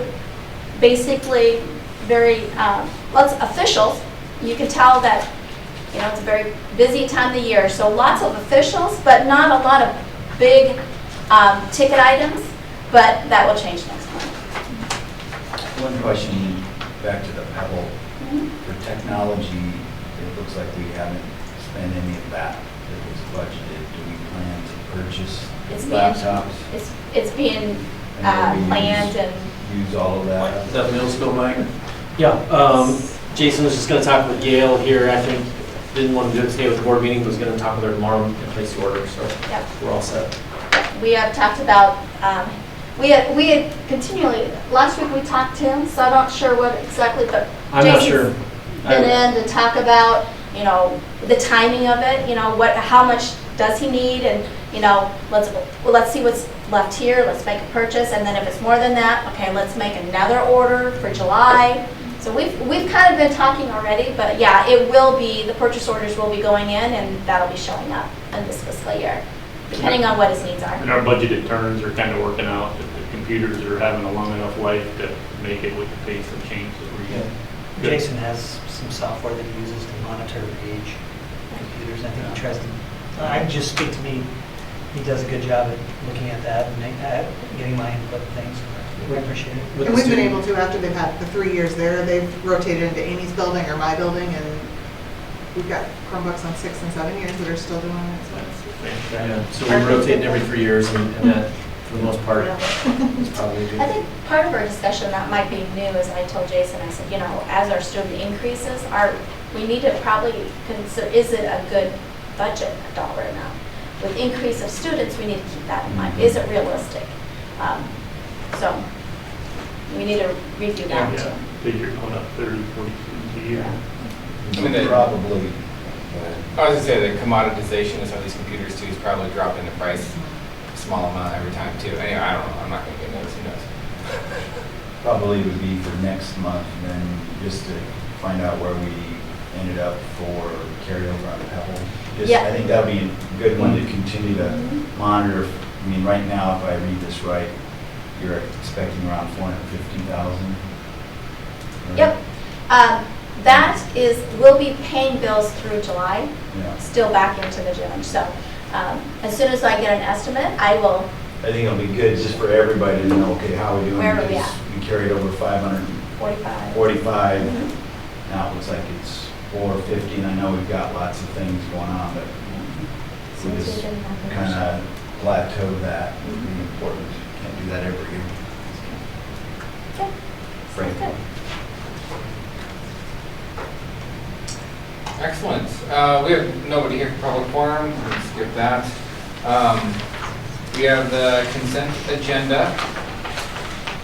basically very lots of officials. You can tell that it's a very busy time of the year. So lots of officials, but not a lot of big ticket items. But that will change next month. One question back to the PEPL. For technology, it looks like we haven't spent any of that was budgeted. Do we plan to purchase laptops? It's being planned and use all of that. That middle school, Mike? Yeah, Jason was just going to talk with Gail here. I think didn't want to do it today with the board meeting, but was going to talk with her tomorrow and place the order. So we're all set. We have talked about. We had continually, last week we talked to him, so I'm not sure what exactly, but I'm not sure. Been in to talk about, the timing of it, how much does he need, and, you know, let's see what's left here, let's make a purchase, and then if it's more than that, okay, let's make another order for July. So we've kind of been talking already, but yeah, it will be, the purchase orders will be going in, and that'll be showing up in this fiscal year, depending on what his needs are. And our budgeted turns are kind of working out, that the computers are having a long enough life to make it with the pace of change that we're getting. Good. Jason has some software that he uses to monitor age computers. I think he tries to, I just speak to me, he does a good job at looking at that and getting my input and things. We appreciate it. And we've been able to, after they've had the 3 years there, they've rotated into Amy's building or my building, and we've got Chromebooks on 6 and 7 years that are still doing it, so it's Yeah, so we rotate every 3 years, and that, for the most part, is probably good. I think part of our discussion that might be new is I told Jason, I said, you know, as our student increases, we need to probably consider, is it a good budget dollar amount? With increase of students, we need to keep that in mind. Is it realistic? So we need to review that too. Yeah, figure going up 30, 40 students a year. I mean, probably. I was gonna say the commoditization of some of these computers too is probably dropping the price a small amount every time too. Anyway, I don't know, I'm not gonna get noticed, who knows? Probably would be for next month, and then just to find out where we ended up for carryover on Pebble. Just, Yeah. I think that would be a good one to continue to monitor. I mean, right now, if I read this right, you're expecting around 450,000. Right? Yep. That is, we'll be paying bills through July, Yeah. still back into the June. So as soon as I get an estimate, I will. I think it'll be good just for everybody to know, okay, how are we doing? Where are we Because at? we carried over 545. 45. Now it looks like it's 450, and I know we've got lots of things going on, but we Since just we didn't have the kind of plateau that. Would be important. Can't do that every year. Okay. Frank. Good. Excellent. We have nobody here for public forum. We'll skip that. We have the consent agenda.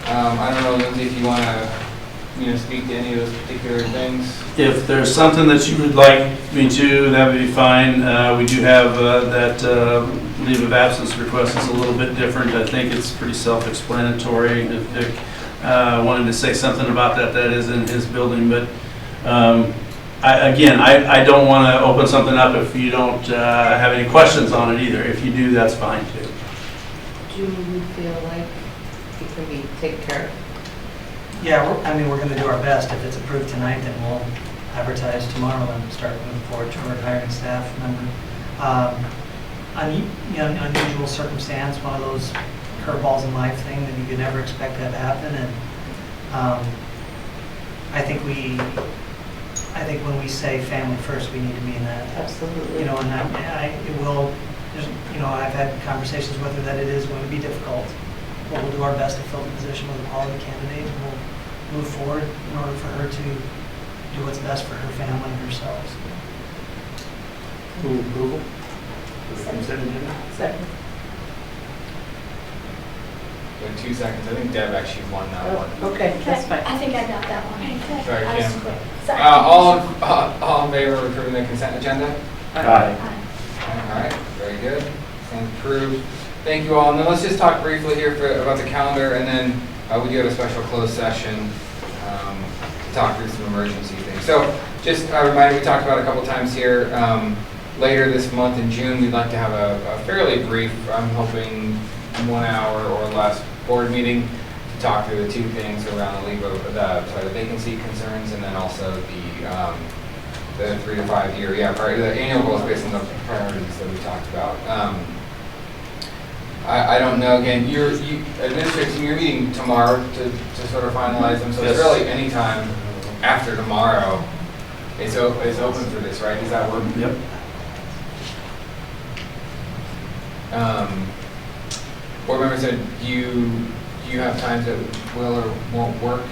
I don't know, Lindsay, if you want to, speak to any of those particular things. If there's something that you would like me to, that would be fine. We do have that leave of absence request is a little bit different. I think it's pretty self-explanatory. If Vic wanted to say something about that, that is in his building. But I don't want to open something up if you don't have any questions on it either. If you do, that's fine too. Do you feel like it can be taken care of? Yeah, we're going to do our best. If it's approved tonight, then we'll advertise tomorrow and start moving forward toward hiring staff member. Unusual circumstance, one of those curveballs in life thing that you could never expect to have happen. And I think when we say family first, we need to mean that. Absolutely. And it will. I've had conversations whether that it is going to be difficult. But we'll do our best to fill the position with a quality candidate, and we'll move forward in order for her to do what's best for her family and herself. Move approval? For the consent agenda? Second. In 2 seconds. I think Deb actually won that one. Okay, that's fine. I think I got that one. Okay. Sorry, I was Kim. quick. Sorry. All in favor of approving the consent agenda? Aye. All right, very good. And approved. Thank you all. And then let's just talk briefly here about the calendar, and then we do have a special closed session to talk through some emergency things. So just a reminder, we talked about a couple times here. Later this month in June, we'd like to have a fairly brief, I'm hoping 1 hour or less board meeting to talk through the two things around the vacancy concerns, and then also the 3 to 5 year, the annual goals based on the priorities that we talked about. I don't know, again, administration, you're meeting tomorrow to sort of finalize them, so it's really any time after tomorrow, it's open for this, right? Does that work? Yep. Board members said, do you have times that will or won't work?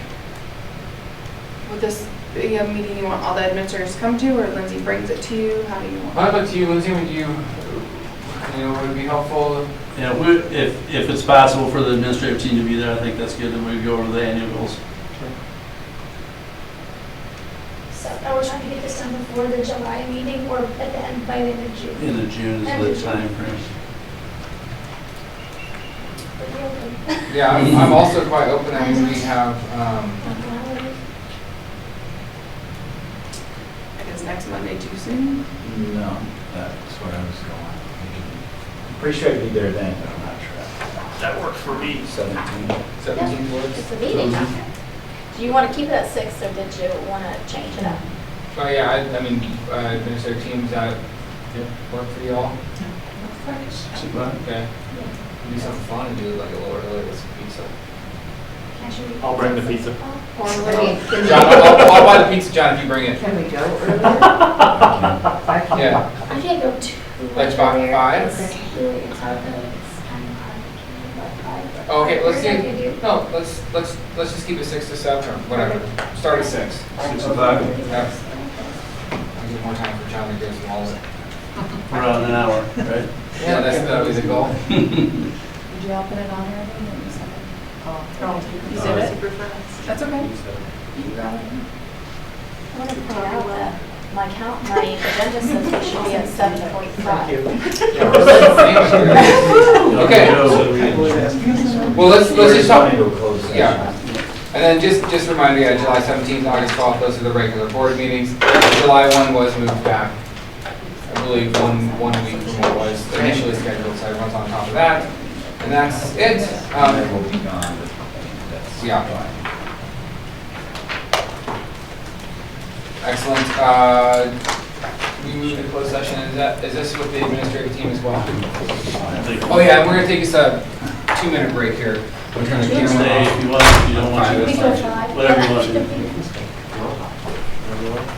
Would this be a meeting you want all the administrators to come to, or Lindsay brings it to you? How do you want? I'd like to you, Lindsay, would it be helpful? Yeah, if it's possible for the administrative team to be there, I think that's good, and we go over the annual goals. So, are we trying to get this done before the July meeting or at the end, by the end of June. End of June End of is the June. time frame. Pretty open. Yeah, I'm also quite open. I mean, we have, Is next Monday too soon? No, that's where I was going. Pretty sure I'd be there then, but I'm not sure. That works for me. 17. 17 words. It's a meeting. Do you want to keep it at 6 or did you want to change it up? Oh, yeah, I mean, administrative teams that work for you all? Okay. Do something fun and do like a little early with some pizza. I'll bring the pizza. John, I'll buy the pizza, John, if you bring it. Can we go earlier? Yeah. I can't go too Like much 5? earlier, 5? because really it's hard, it's kind of hard to do about 5, but Okay, let's whatever do, you do. no, let's just keep it 6 to 7 or whatever. Start at 6. 6 o'clock. Yeah. I'll give more time for John to get some all of it. Around an hour, right? Yeah, that'll be the goal. Did you all put it on there? You said it? That's okay. You got it. I want to point out that my agenda says we should be at 7:45. Okay. Well, let's just talk. Go close session. Yeah. And then just remind me, July 17th, August 12th, those are the regular board meetings. July 1 was moved back. I believe one week from what was initially scheduled, so everyone's on top of that. And that's it. And then we'll be gone, but that's Yeah. fine. Excellent. We move to closed session. Is this with the administrative team as well? Oh yeah, and we're gonna take us a 2-minute break here. We're trying to You can stay if you want, if you don't want to. Fine, We that's go fine. 5. Whatever you want to do. Whatever you want.